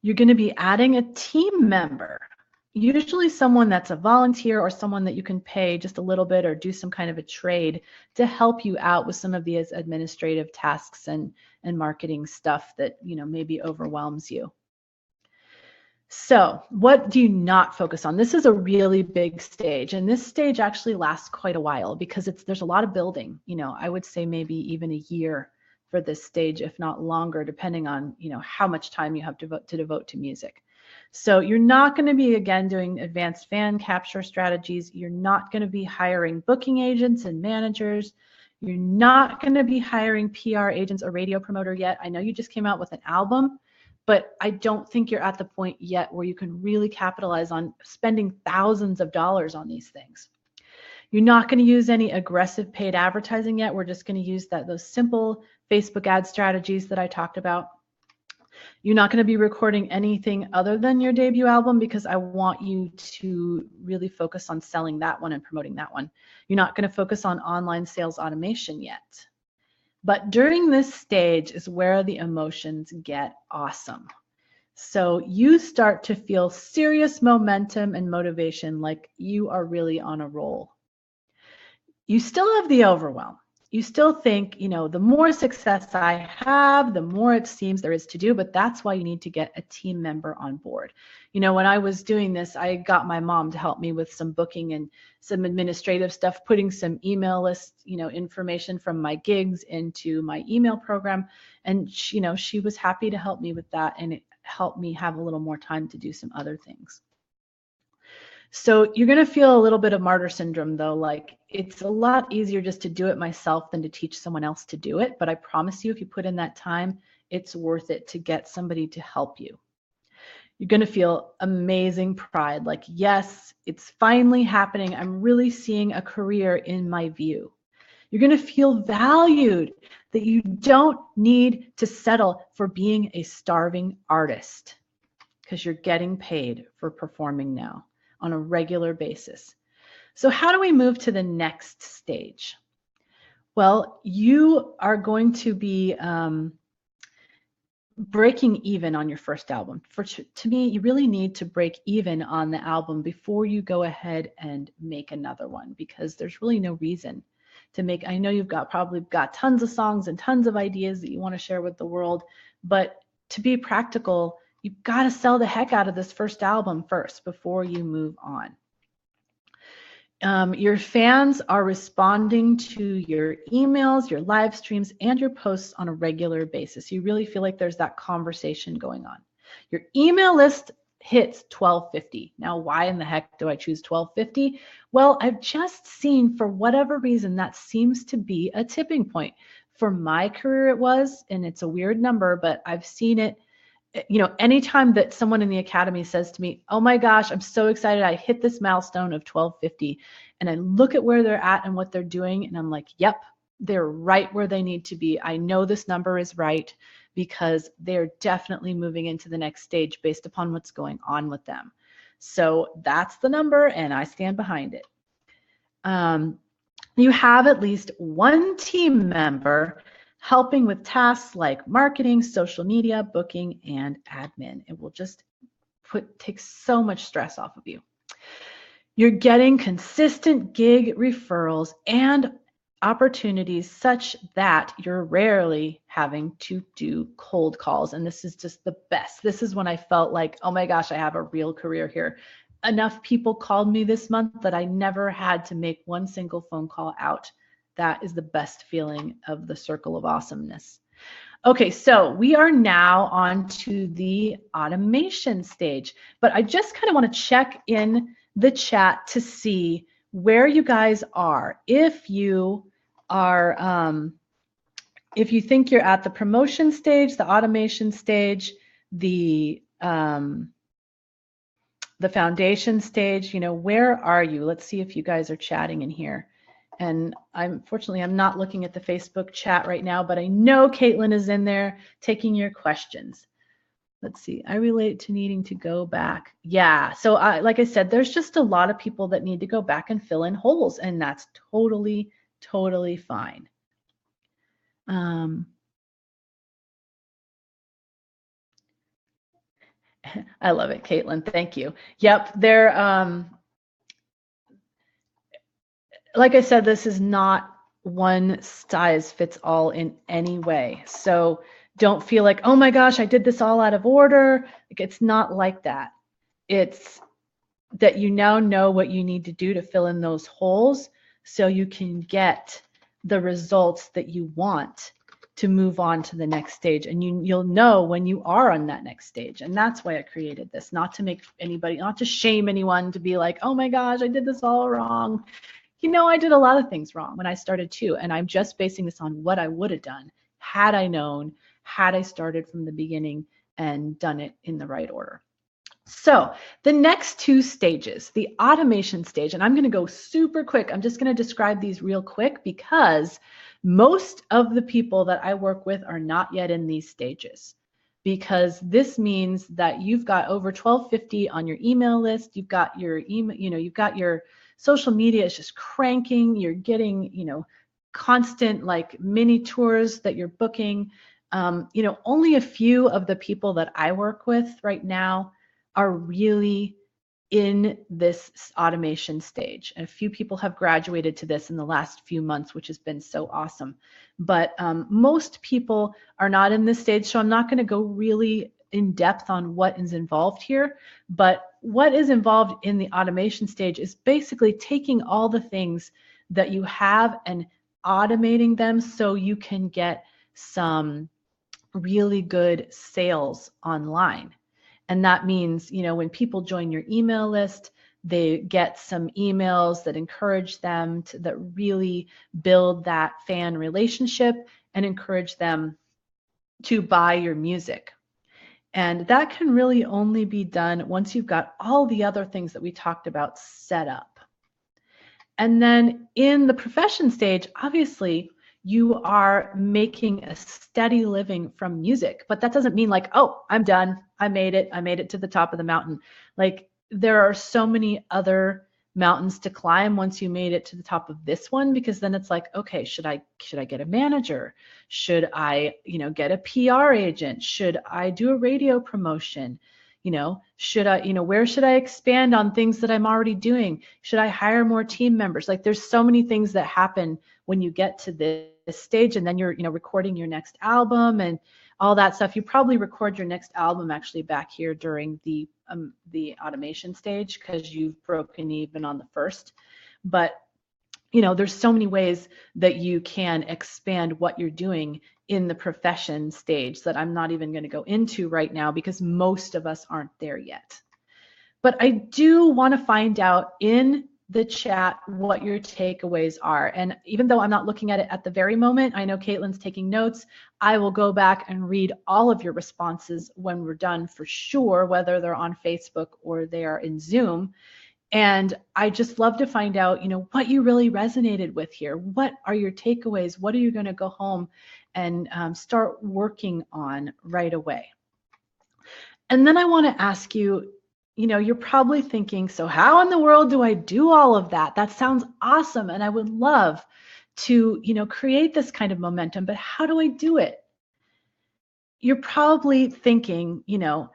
You're going to be adding a team member, usually someone that's a volunteer or someone that you can pay just a little bit or do some kind of a trade to help you out with some of these administrative tasks and marketing stuff that, you know, maybe overwhelms you. So what do you not focus on? This is a really big stage, and this stage actually lasts quite a while because there's a lot of building. You know, I would say maybe even a year for this stage, if not longer, depending on, you know, how much time you have to devote to music. So you're not going to be, again, doing advanced fan capture strategies. You're not going to be hiring booking agents and managers. You're not going to be hiring PR agents or radio promoter yet. I know you just came out with an album, but I don't think you're at the point yet where you can really capitalize on spending thousands of dollars on these things. You're not going to use any aggressive paid advertising yet. We're just going to use those simple Facebook ad strategies that I talked about. You're not going to be recording anything other than your debut album because I want you to really focus on selling that one and promoting that one. You're not going to focus on online sales automation yet. But during this stage is where the emotions get awesome. So you start to feel serious momentum and motivation, like you are really on a roll. You still have the overwhelm. You still think, you know, the more success I have, the more it seems there is to do, but that's why you need to get a team member on board. You know, when I was doing this, I got my mom to help me with some booking and some administrative stuff, putting some email list, you know, information from my gigs into my email program. And, you know, she was happy to help me with that, and it helped me have a little more time to do some other things. So you're going to feel a little bit of martyr syndrome, though. Like, it's a lot easier just to do it myself than to teach someone else to do it. But I promise you, if you put in that time, it's worth it to get somebody to help you. You're going to feel amazing pride. Like, yes, it's finally happening. I'm really seeing a career in my view. You're going to feel valued, that you don't need to settle for being a starving artist because you're getting paid for performing now on a regular basis. So how do we move to the next stage? Well, you are going to be breaking even on your first album. To me, you really need to break even on the album before you go ahead and make another one, because there's really no reason to make. I know you've probably got tons of songs and tons of ideas that you want to share with the world, but to be practical, you've got to sell the heck out of this first album first before you move on. Your fans are responding to your emails, your live streams, and your posts on a regular basis. You really feel like there's that conversation going on. Your email list hits 1250. Now, why in the heck do I choose 1250? Well, I've just seen, for whatever reason, that seems to be a tipping point. For my career, it was, and it's a weird number, but I've seen it. You know, anytime that someone in the academy says to me, oh my gosh, I'm so excited, I hit this milestone of 1250, and I look at where they're at and what they're doing, and I'm like, yep, they're right where they need to be. I know this number is right because they're definitely moving into the next stage based upon what's going on with them. So that's the number, and I stand behind it. You have at least one team member helping with tasks like marketing, social media, booking, and admin. It will just take so much stress off of you. You're getting consistent gig referrals and opportunities such that you're rarely having to do cold calls. And this is just the best. This is when I felt like, oh my gosh, I have a real career here. enough people called me this month that I never had to make one single phone call out. That is the best feeling of the circle of awesomeness. Okay, so we are now on to the automation stage, but I just kind of want to check in the chat to see where you guys are. If you are, if you think you're at the promotion stage, the automation stage, the foundation stage, you know, where are you? Let's see if you guys are chatting in here. And unfortunately, I'm not looking at the Facebook chat right now, but I know Caitlin is in there taking your questions. Let's see, I relate to needing to go back. Yeah, so like I said, there's just a lot of people that need to go back and fill in holes, and that's totally, totally fine. I love it, Caitlin, thank you. Yep, they're, like I said, this is not one size fits all in any way. So don't feel like, oh my gosh, I did this all out of order. Like, it's not like that. It's that you now know what you need to do to fill in those holes so you can get the results that you want to move on to the next stage. And you'll know when you are on that next stage. And that's why I created this, not to make anybody, not to shame anyone, to be like, oh my gosh, I did this all wrong. You know, I did a lot of things wrong when I started too, and I'm just basing this on what I would have done had I known, had I started from the beginning and done it in the right order. So the next two stages, the automation stage, and I'm going to go super quick. I'm just going to describe these real quick because most of the people that I work with are not yet in these stages, because this means that you've got over 1250 on your email list. You've got your email, you know, you've got your social media is just cranking. You're getting, you know, constant like mini tours that you're booking. You know, only a few of the people that I work with right now are really in this automation stage. And a few people have graduated to this in the last few months, which has been so awesome. But most people are not in this stage, so I'm not going to go really in depth on what is involved here. But what is involved in the automation stage is basically taking all the things that you have and automating them so you can get some really good sales online. And that means, you know, when people join your email list, they get some emails that encourage them to, that really build that fan relationship and encourage them to buy your music. And that can really only be done once you've got all the other things that we talked about set up. And then in the profession stage, obviously, you are making a steady living from music, but that doesn't mean like, oh, I'm done. I made it to the top of the mountain. Like, there are so many other mountains to climb once you made it to the top of this one, because then it's like, okay, should I get a manager? Should I, you know, get a PR agent? Should I do a radio promotion? You know, should I, you know, where should I expand on things that I'm already doing? Should I hire more team members? Like, there's so many things that happen when you get to this stage, and then you're, you know, recording your next album and all that stuff. You probably record your next album actually back here during the automation stage, because you've broken even on the first. But, you know, there's so many ways that you can expand what you're doing in the profession stage that I'm not even going to go into right now, because most of us aren't there yet. But I do want to find out in the chat what your takeaways are. And even though I'm not looking at it at the very moment, I know Caitlin's taking notes. I will go back and read all of your responses when we're done for sure, whether they're on Facebook or they are in Zoom. And I just love to find out, you know, what you really resonated with here. What are your takeaways? What are you going to go home and start working on right away? And then I want to ask you, you know, you're probably thinking, so how in the world do I do all of that? That sounds awesome. And I would love to, you know, create this kind of momentum, but how do I do it? You're probably thinking, you know,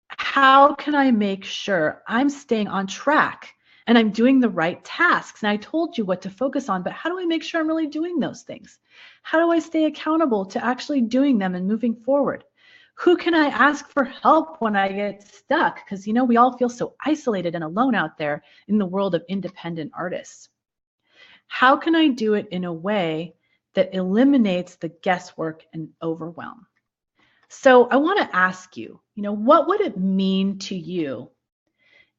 how can I make sure I'm staying on track and I'm doing the right tasks? And I told you what to focus on, but how do I make sure I'm really doing those things? How do I stay accountable to actually doing them and moving forward? Who can I ask for help when I get stuck? Because, we all feel so isolated and alone out there in the world of independent artists. How can I do it in a way that eliminates the guesswork and overwhelm? So I want to ask you, what would it mean to you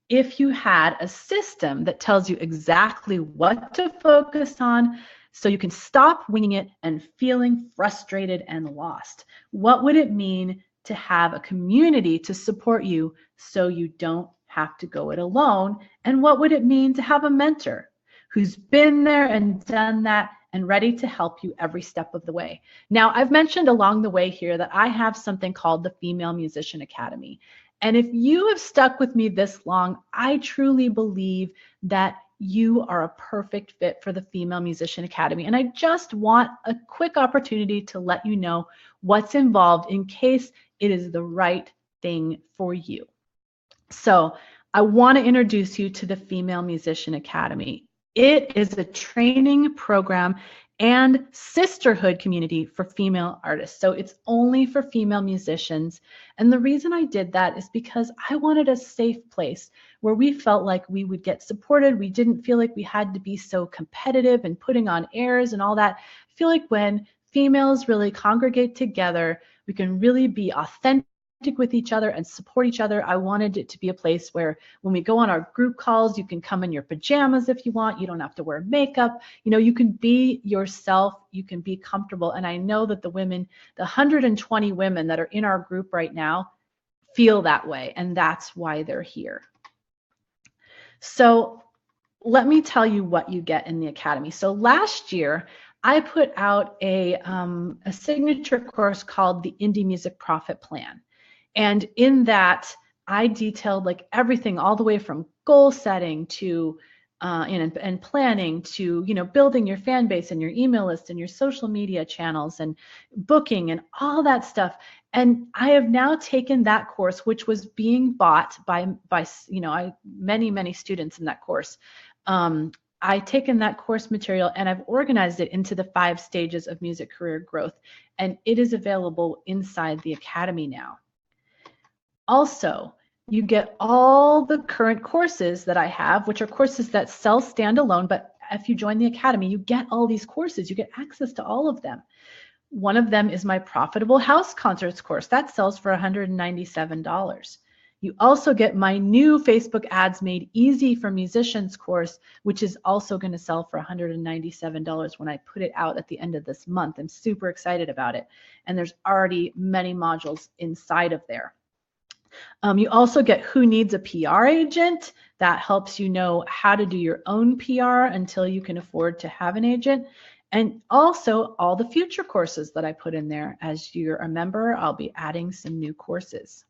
if you had a system that tells you exactly what to focus on so you can stop winging it and feeling frustrated and lost? What would it mean to have a community to support you so you don't have to go it alone? And what would it mean to have a mentor who's been there and done that and ready to help you every step of the way? Now, I've mentioned along the way here that I have something called the Female Musician Academy. And if you have stuck with me this long, I truly believe that you are a perfect fit for the Female Musician Academy. And I just want a quick opportunity to let you know what's involved in case it is the right thing for you. So I want to introduce you to the Female Musician Academy. It is a training program and sisterhood community for female artists. So it's only for female musicians. And the reason I did that is because I wanted a safe place where we felt like we would get supported. We didn't feel like we had to be so competitive and putting on airs and all that. I feel like when females really congregate together, we can really be authentic with each other and support each other. I wanted it to be a place where when we go on our group calls, you can come in your pajamas if you want. You don't have to wear makeup. You can be yourself. You can be comfortable. And I know that the 120 women that are in our group right now feel that way. And that's why they're here. So let me tell you what you get in the Academy. So last year, I put out a signature course called the Indie Music Profit Plan. And in that, I detailed like everything all the way from goal setting to and planning to building your fan base and your email list and your social media channels and booking and all that stuff. And I have now taken that course, which was being bought by many students in that course. I've taken that course material and I've organized it into the 5 stages of music career growth, and it is available inside the Academy now. Also, you get all the current courses that I have, which are courses that sell standalone, but if you join the Academy, you get all these courses. You get access to all of them. One of them is my Profitable House Concerts course. That sells for $197. You also get my new Facebook Ads Made Easy for Musicians course, which is also going to sell for $197 when I put it out at the end of this month. I'm super excited about it. And there's already many modules inside of there. You also get Who Needs a PR Agent. That helps you know how to do your own PR until you can afford to have an agent. And also all the future courses that I put in there. As you're a member, I'll be adding some new courses.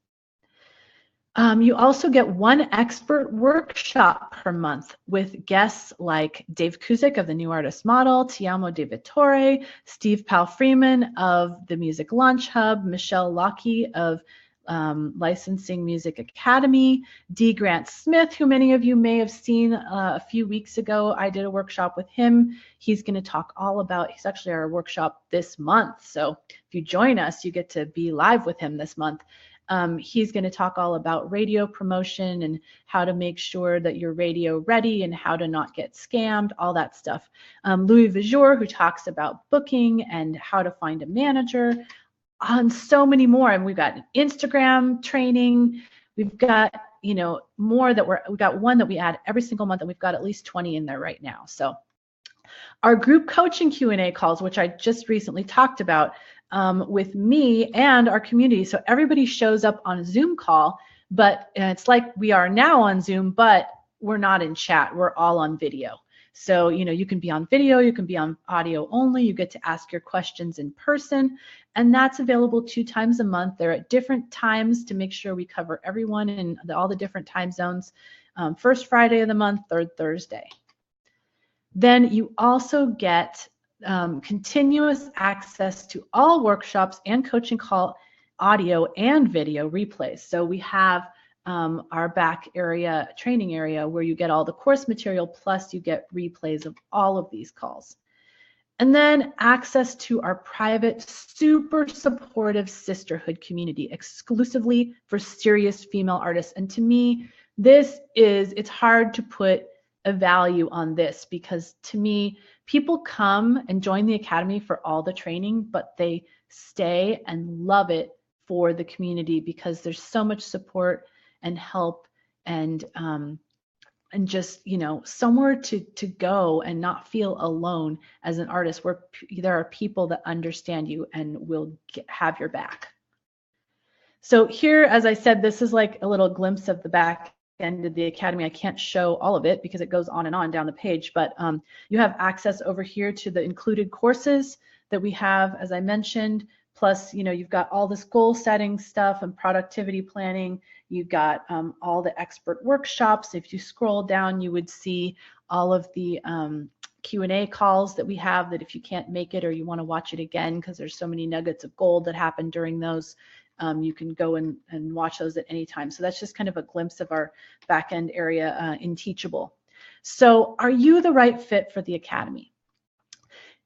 You also get one expert workshop per month with guests like Dave Kuzik of the New Artist Model, Tiamo De Vittore, Steve Pal-Freeman of the Music Launch Hub, Michelle Lockie of Licensing Music Academy, D. Grant Smith, who many of you may have seen a few weeks ago. I did a workshop with him. He's going to talk all about, he's actually our workshop this month. So if you join us, you get to be live with him this month. He's going to talk all about radio promotion and how to make sure that you're radio ready and how to not get scammed, all that stuff. Louis Vijour, who talks about booking and how to find a manager, on so many more. And we've got Instagram training. We've got, more that we've got one that we add every single month, and we've got at least 20 in there right now. So our group coaching Q&A calls, which I just recently talked about with me and our community. So everybody shows up on a Zoom call, but it's like we are now on Zoom, but we're not in chat. We're all on video. So, you can be on video, you can be on audio only, you get to ask your questions in person, and that's available 2 times a month. They're at different times to make sure we cover everyone in all the different time zones. First Friday of the month, third Thursday. Then you also get continuous access to all workshops and coaching call audio and video replays. So we have our back area, training area, where you get all the course material, plus you get replays of all of these calls. And then access to our private, super supportive sisterhood community exclusively for serious female artists. And to me, it's hard to put a value on this, because to me, people come and join the Academy for all the training, but they stay and love it for the community, because there's so much support and help and just, somewhere to go and not feel alone as an artist, where there are people that understand you and will have your back. So here, as I said, this is like a little glimpse of the back end of the Academy. I can't show all of it because it goes on and on down the page, but you have access over here to the included courses that we have, as I mentioned. Plus, you've got all this goal setting stuff and productivity planning. You've got all the expert workshops. If you scroll down, you would see all of the Q&A calls that we have, that if you can't make it or you want to watch it again, because there's so many nuggets of gold that happen during those, you can go and watch those at any time. So that's just kind of a glimpse of our back end area in Teachable. So are you the right fit for the Academy?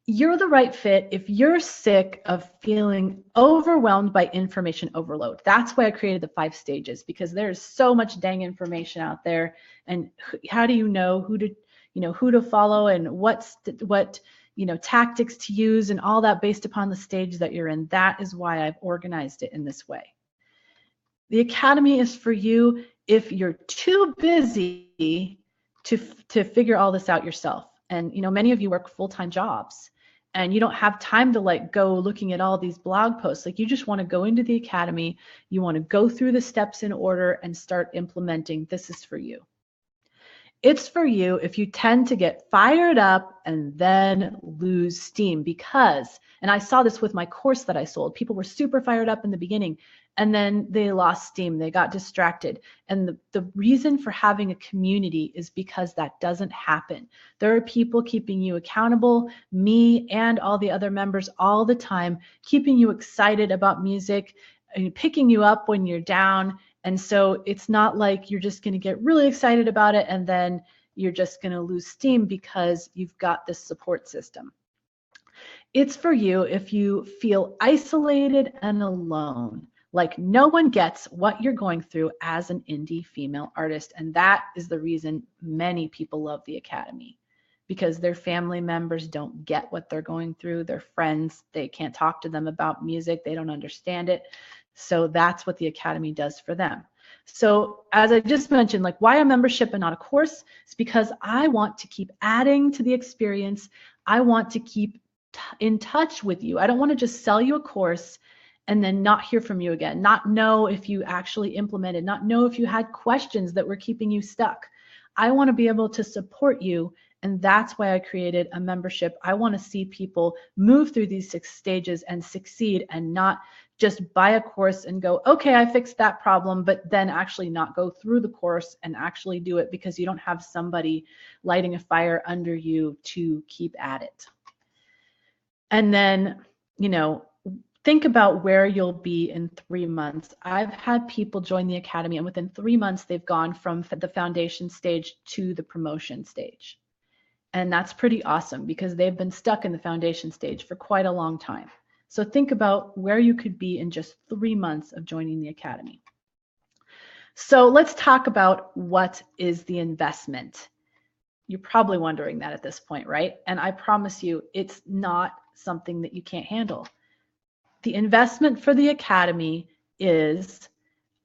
You're the right fit if you're sick of feeling overwhelmed by information overload. That's why I created the 5 stages, because there's so much dang information out there. And how do you know who to follow and what tactics to use and all that based upon the stage that you're in? That is why I've organized it in this way. The Academy is for you if you're too busy to figure all this out yourself. And many of you work full-time jobs and you don't have time to go looking at all these blog posts. You just want to go into the Academy, you want to go through the steps in order and start implementing. This is for you. It's for you if you tend to get fired up and then lose steam, because, and I saw this with my course that I sold, people were super fired up in the beginning and then they lost steam, they got distracted. And the reason for having a community is because that doesn't happen. There are people keeping you accountable, me and all the other members all the time, keeping you excited about music and picking you up when you're down. And so it's not like you're just going to get really excited about it and then you're just going to lose steam because you've got this support system. It's for you if you feel isolated and alone, like no one gets what you're going through as an indie female artist. And that is the reason many people love the Academy, because their family members don't get what they're going through. Their friends, they can't talk to them about music. They don't understand it. So that's what the Academy does for them. So as I just mentioned, why a membership and not a course? It's because I want to keep adding to the experience. I want to keep in touch with you. I don't want to just sell you a course and then not hear from you again, not know if you actually implemented, not know if you had questions that were keeping you stuck. I want to be able to support you. And that's why I created a membership. I want to see people move through these 6 stages and succeed, and not just buy a course and go, okay, I fixed that problem, but then actually not go through the course and actually do it because you don't have somebody lighting a fire under you to keep at it. And then, think about where you'll be in 3 months. I've had people join the Academy and within 3 months, they've gone from the foundation stage to the promotion stage. And that's pretty awesome because they've been stuck in the foundation stage for quite a long time. So think about where you could be in just 3 months of joining the Academy. So let's talk about what is the investment. You're probably wondering that at this point, right? And I promise you, it's not something that you can't handle. The investment for the Academy is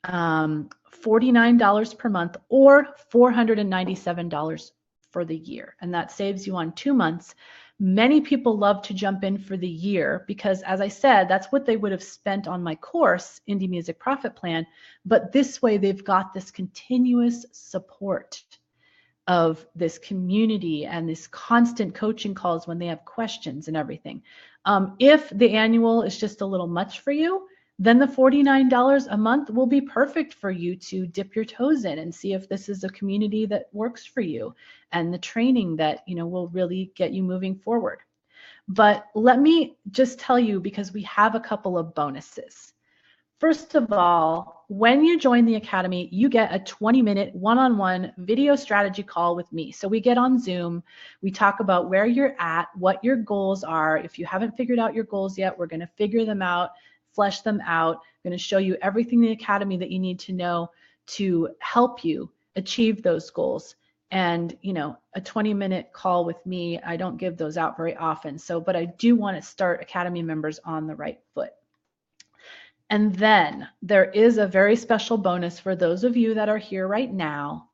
$49 per month or $497 for the year. And that saves you on 2 months. Many people love to jump in for the year because, as I said, that's what they would have spent on my course, Indie Music Profit Plan. But this way, they've got this continuous support of this community and this constant coaching calls when they have questions and everything. If the annual is just a little much for you, then the $49 a month will be perfect for you to dip your toes in and see if this is a community that works for you and the training that will really get you moving forward. But let me just tell you, because we have a couple of bonuses. First of all, when you join the Academy, you get a 20-minute one-on-one video strategy call with me. So we get on Zoom, we talk about where you're at, what your goals are. If you haven't figured out your goals yet, we're going to figure them out, flesh them out. I'm going to show you everything in the Academy that you need to know to help you achieve those goals. And, you know, a 20-minute call with me, I don't give those out very often. So, but I do want to start Academy members on the right foot. And then there is a very special bonus for those of you that are here right now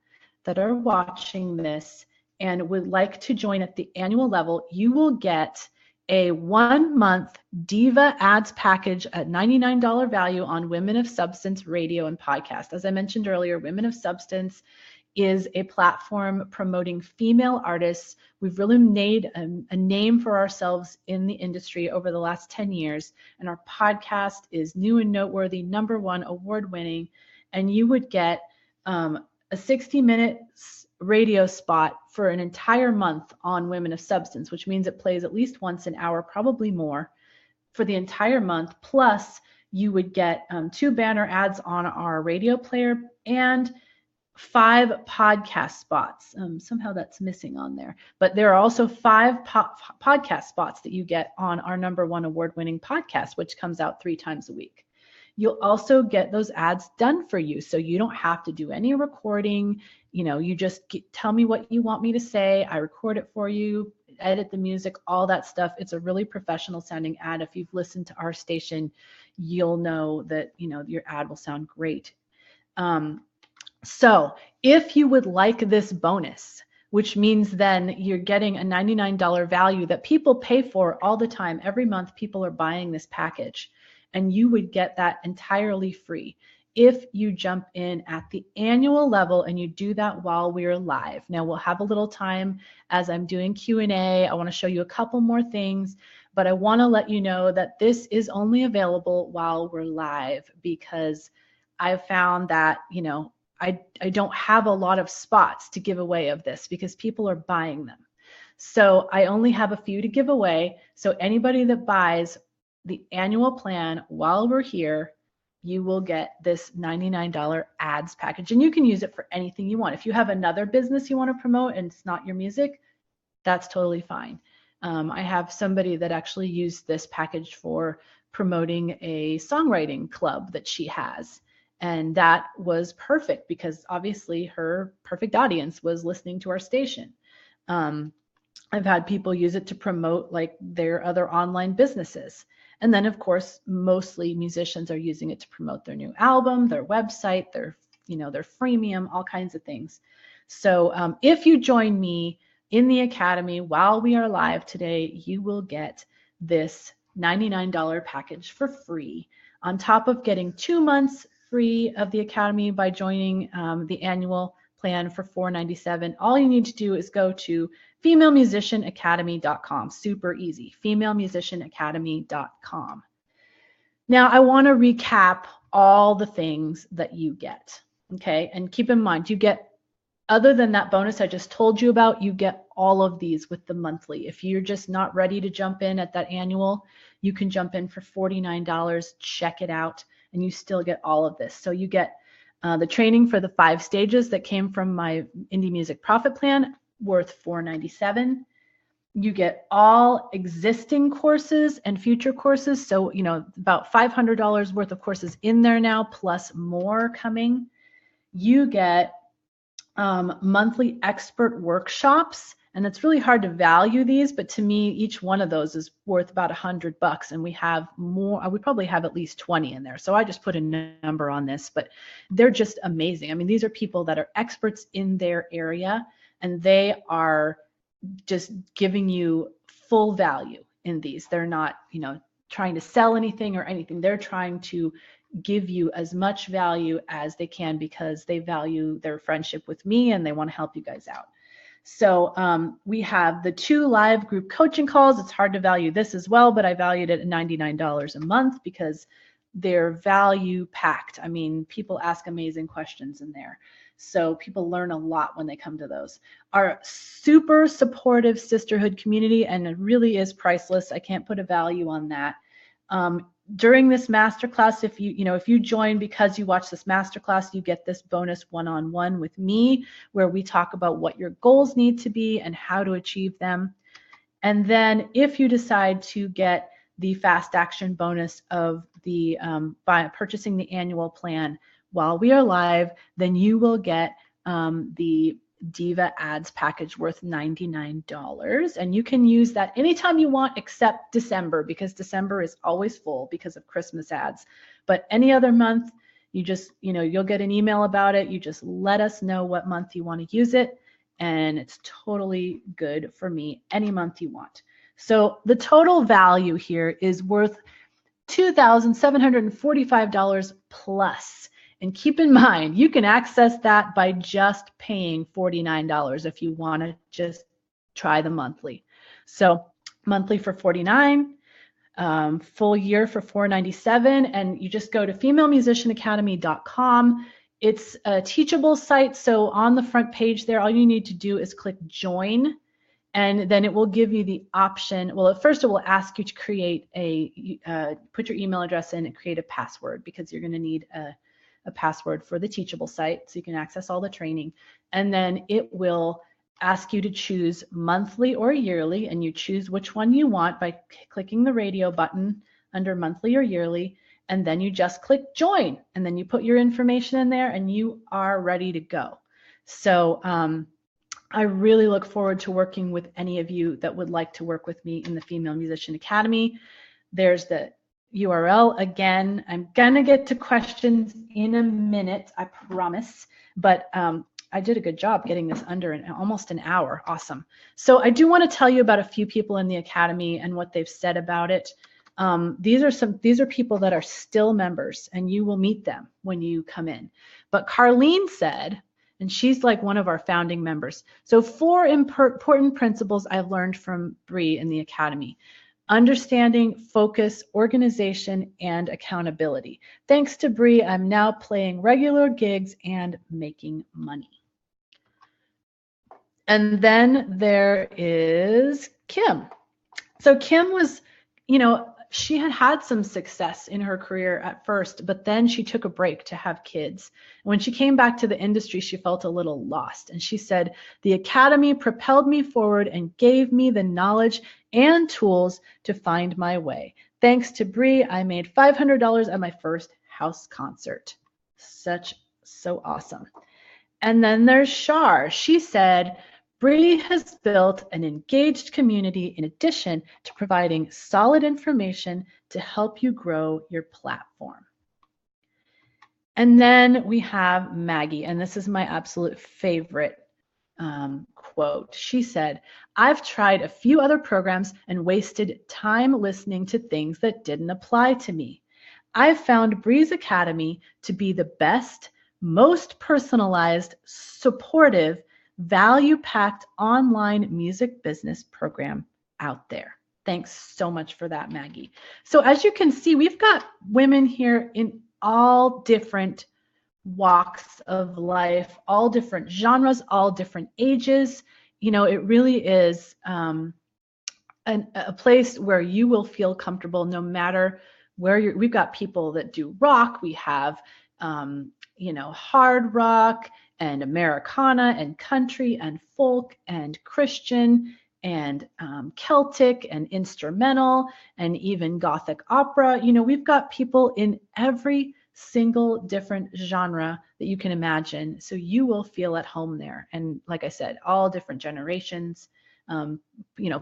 that are watching this and would like to join at the annual level. You will get a 1-month Diva Ads package at $99 value on Women of Substance radio and podcast. As I mentioned earlier, Women of Substance is a platform promoting female artists. We've really made a name for ourselves in the industry over the last 10 years, and our podcast is new and noteworthy, #1 award-winning, and you would get a 60-minute radio spot for an entire month on Women of Substance, which means it plays at least once an hour, probably more, for the entire month. Plus, you would get 2 banner ads on our radio player and 5 podcast spots. Somehow that's missing on there, but there are also 5 podcast spots that you get on our #1 award-winning podcast, which comes out 3 times a week. You'll also get those ads done for you, so you don't have to do any recording. You know, you just tell me what you want me to say. I record it for you, edit the music, all that stuff. It's a really professional sounding ad. If you've listened to our station, you'll know that, you know, your ad will sound great. So if you would like this bonus, which means then you're getting a $99 value that people pay for all the time, every month people are buying this package, and you would get that entirely free if you jump in at the annual level and you do that while we're live. Now we'll have a little time as I'm doing Q&A. I want to show you a couple more things, but I want to let you know that this is only available while we're live, because I've found that, you know, I don't have a lot of spots to give away of this because people are buying them. So I only have a few to give away. So anybody that buys the annual plan while we're here, you will get this $99 ads package, and you can use it for anything you want. If you have another business you want to promote and it's not your music, that's totally fine. I have somebody that actually used this package for promoting a songwriting club that she has. And that was perfect because obviously her perfect audience was listening to our station. I've had people use it to promote like their other online businesses. And then of course, mostly musicians are using it to promote their new album, their website, their freemium, all kinds of things. So if you join me in the Academy while we are live today, you will get this $99 package for free, on top of getting 2 months free of the Academy by joining the annual plan for $497. All you need to do is go to femalemusicianacademy.com. Super easy, femalemusicianacademy.com. Now I want to recap all the things that you get, okay? And keep in mind, you get, other than that bonus I just told you about, you get all of these with the monthly. If you're just not ready to jump in at that annual, you can jump in for $49, check it out, and you still get all of this. So you get the training for the 5 stages that came from my Indie Music Profit Plan, worth $497. You get all existing courses and future courses. So, you know, about $500 worth of courses in there now, plus more coming. You get monthly expert workshops, and it's really hard to value these, but to me, each one of those is worth about $100, and we have more. We probably have at least 20 in there. So I just put a number on this, but they're just amazing. I mean, these are people that are experts in their area, and they are just giving you full value in these. They're not, you know, trying to sell anything or anything. They're trying to give you as much value as they can because they value their friendship with me and they want to help you guys out. So we have the 2 live group coaching calls. It's hard to value this as well, but I valued it at $99 a month because they're value packed. I mean, people ask amazing questions in there. So people learn a lot when they come to those. Our super supportive sisterhood community, and it really is priceless. I can't put a value on that. During this masterclass, if you join because you watch this masterclass, you get this bonus one-on-one with me where we talk about what your goals need to be and how to achieve them. And then if you decide to get the fast action bonus of the by purchasing the annual plan while we are live, then you will get the Diva Ads package worth $99, and you can use that anytime you want except December, because December is always full because of Christmas ads. But any other month, you just, you'll get an email about it. You just let us know what month you want to use it, and it's totally good for me any month you want. So the total value here is worth $2,745 plus. And keep in mind, you can access that by just paying $49 if you want to just try the monthly. So monthly for $49, full year for $497, and you just go to femalemusicianacademy.com. It's a teachable site, so on the front page there, all you need to do is click join, and then it will give you the option. Well, at first it will ask you to create put your email address in and create a password, because you're going to need a password for the teachable site so you can access all the training. And then it will ask you to choose monthly or yearly, and you choose which one you want by clicking the radio button under monthly or yearly, and then you just click join, and then you put your information in there and you are ready to go. So I really look forward to working with any of you that would like to work with me in the Female Musician Academy. There's the URL again. I'm gonna get to questions in a minute, I promise, but I did a good job getting this under almost an hour. Awesome. So I do want to tell you about a few people in the Academy and what they've said about it. These are people that are still members, and you will meet them when you come in. But Carlene said, and she's like one of our founding members, so 4 important principles I've learned from Bree in the Academy: understanding, focus, organization, and accountability. Thanks to Bree, I'm now playing regular gigs and making money. And then there is Kim. So Kim was, she had some success in her career at first, but then she took a break to have kids. When she came back to the industry, she felt a little lost. And she said, the Academy propelled me forward and gave me the knowledge and tools to find my way. Thanks to Bree, I made $500 at my first house concert. So awesome. And then there's Shar. She said, Bree has built an engaged community in addition to providing solid information to help you grow your platform. And then we have Maggie, and this is my absolute favorite quote. She said, I've tried a few other programs and wasted time listening to things that didn't apply to me. I've found Bree's Academy to be the best, most personalized, supportive, value-packed online music business program out there. Thanks so much for that, Maggie. So as you can see, we've got women here in all different walks of life, all different genres, all different ages. It really is a place where you will feel comfortable no matter where you're. We've got people that do rock. We have, hard rock and Americana and country and folk and Christian and Celtic and instrumental and even Gothic opera. We've got people in every single different genre that you can imagine. So you will feel at home there. And like I said, all different generations,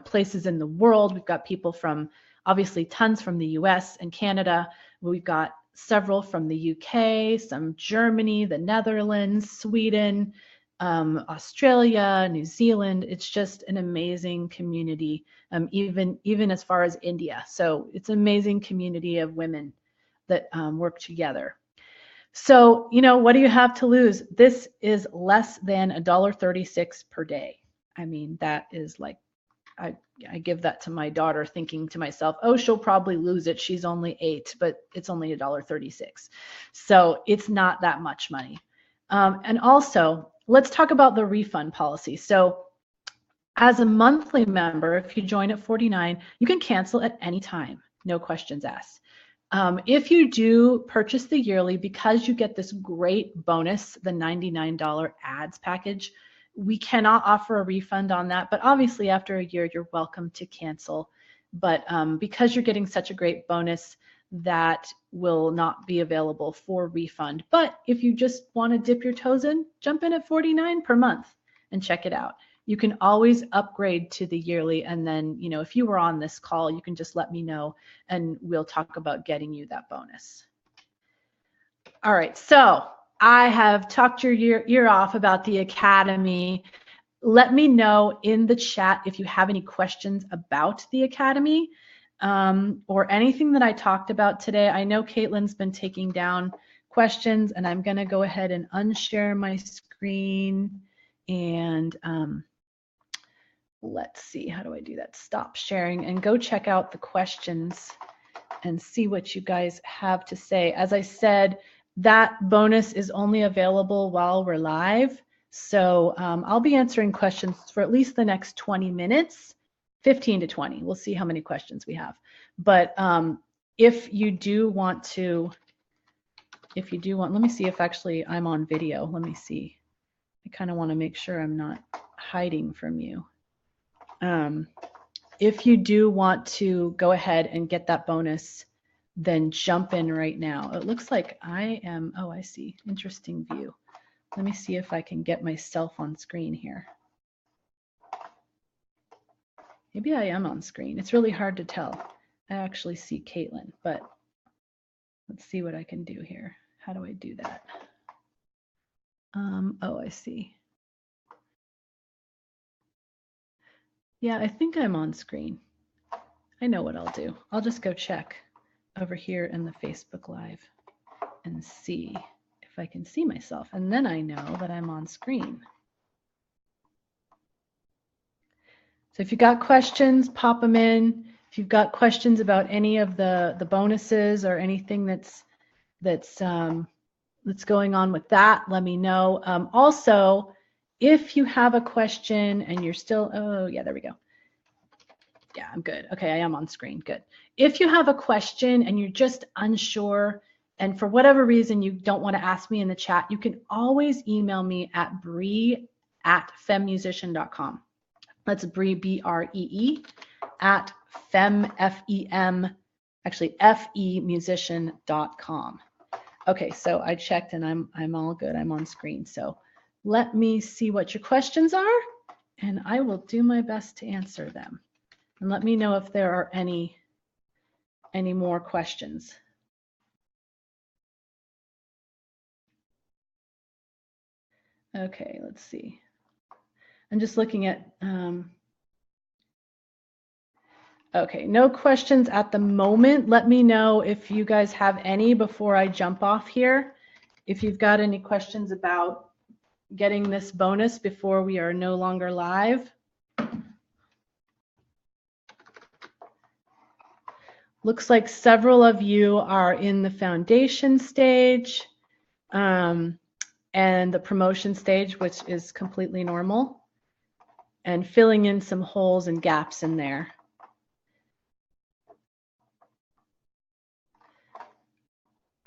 places in the world. We've got people from, obviously, tons from the US and Canada. We've got several from the UK, some Germany, the Netherlands, Sweden, Australia, New Zealand. It's just an amazing community, even as far as India. So it's an amazing community of women that work together. So, what do you have to lose? This is less than $1.36 per day. I mean, that is like, I give that to my daughter thinking to myself, oh, she'll probably lose it. She's only 8, but it's only $1.36. So it's not that much money. And also, let's talk about the refund policy. So as a monthly member, if you join at $49, you can cancel at any time. no questions asked. If you do purchase the yearly, because you get this great bonus, the $99 ads package, we cannot offer a refund on that. But obviously after a year, you're welcome to cancel. But because you're getting such a great bonus, that will not be available for refund. But if you just want to dip your toes in, jump in at $49 per month and check it out. You can always upgrade to the yearly, and then, you know, if you were on this call, you can just let me know and we'll talk about getting you that bonus. All right, so I have talked your ear off about the Academy. Let me know in the chat if you have any questions about the Academy or anything that I talked about today. I know Caitlin's been taking down questions, and I'm going to go ahead and unshare my screen. And let's see, how do I do that? Stop sharing and go check out the questions and see what you guys have to say. As I said, that bonus is only available while we're live. So I'll be answering questions for at least the next 20 minutes, 15 to 20. We'll see how many questions we have. But if you do want, let me see if actually I'm on video. Let me see. I kind of want to make sure I'm not hiding from you. If you do want to go ahead and get that bonus, then jump in right now. It looks like I am, oh, I see, interesting view. Let me see if I can get myself on screen here. Maybe I am on screen. It's really hard to tell. I actually see Caitlin, but let's see what I can do here. How do I do that? Oh, I see. Yeah, I think I'm on screen. I know what I'll do. I'll just go check over here in the Facebook Live and see if I can see myself. And then I know that I'm on screen. So if you've got questions, pop them in. If you've got questions about any of the bonuses or anything that's going on with that, let me know. Also, if you have a question and you're still, oh yeah, there we go. Yeah, I'm good. Okay, I am on screen. Good. If you have a question and you're just unsure, and for whatever reason you don't want to ask me in the chat, you can always email me at bree@femmusician.com. That's Bree, B-R-E-E, at femusician.com. Okay, so I checked and I'm all good. I'm on screen. So let me see what your questions are, and I will do my best to answer them. And let me know if there are any more questions. Okay, let's see. I'm just looking at, okay, no questions at the moment. Let me know if you guys have any before I jump off here. If you've got any questions about getting this bonus before we are no longer live. Looks like several of you are in the foundation stage and the promotion stage, which is completely normal, and filling in some holes and gaps in there.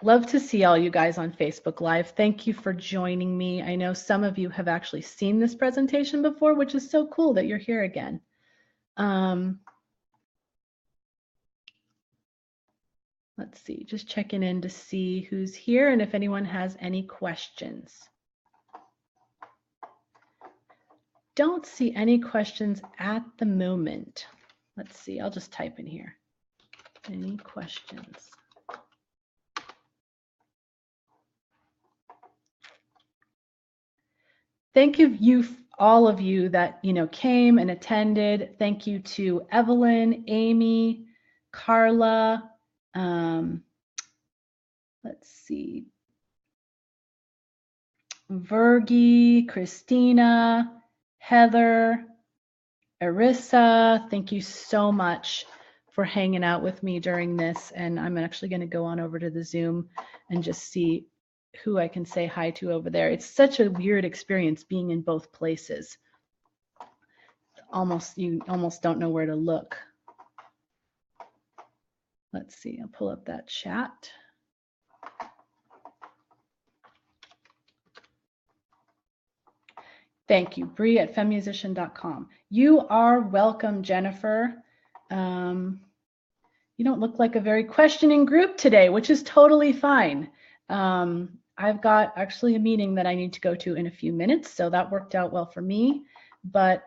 Love to see all you guys on Facebook Live. Thank you for joining me. I know some of you have actually seen this presentation before, which is so cool that you're here again. Let's see, just checking in to see who's here and if anyone has any questions. Don't see any questions at the moment. Let's see, I'll just type in here. Any questions? Thank you all of you that came and attended. Thank you to Evelyn, Amy, Carla. Let's see, Virgie, Christina, Heather, Arissa. Thank you so much for hanging out with me during this. And I'm actually going to go on over to the Zoom and just see who I can say hi to over there. It's such a weird experience being in both places. You almost don't know where to look. Let's see, I'll pull up that chat. Thank you, Bree at femmusician.com. You are welcome, Jennifer. You don't look like a very questioning group today, which is totally fine. I've got actually a meeting that I need to go to in a few minutes, so that worked out well for me. But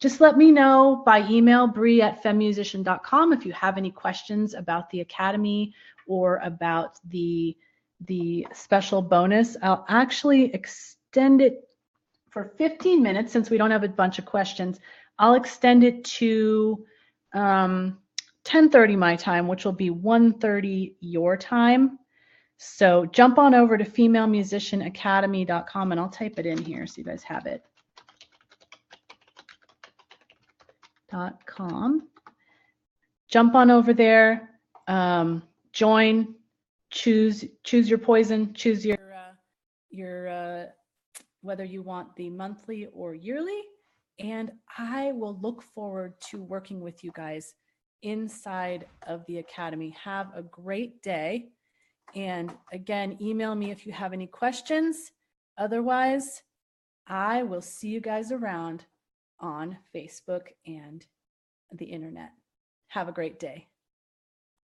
just let me know by email, Bree at femmusician.com, if you have any questions about the Academy or about the special bonus. I'll actually extend it for 15 minutes, since we don't have a bunch of questions. I'll extend it to 10:30 my time, which will be 1:30 your time. So jump on over to femalemusicianacademy.com, and I'll type it in here so you guys have it. .com. Jump on over there, join, choose your poison, choose your whether you want the monthly or yearly, and I will look forward to working with you guys inside of the Academy. Have a great day. And again, email me if you have any questions. Otherwise, I will see you guys around on Facebook and the internet. Have a great day.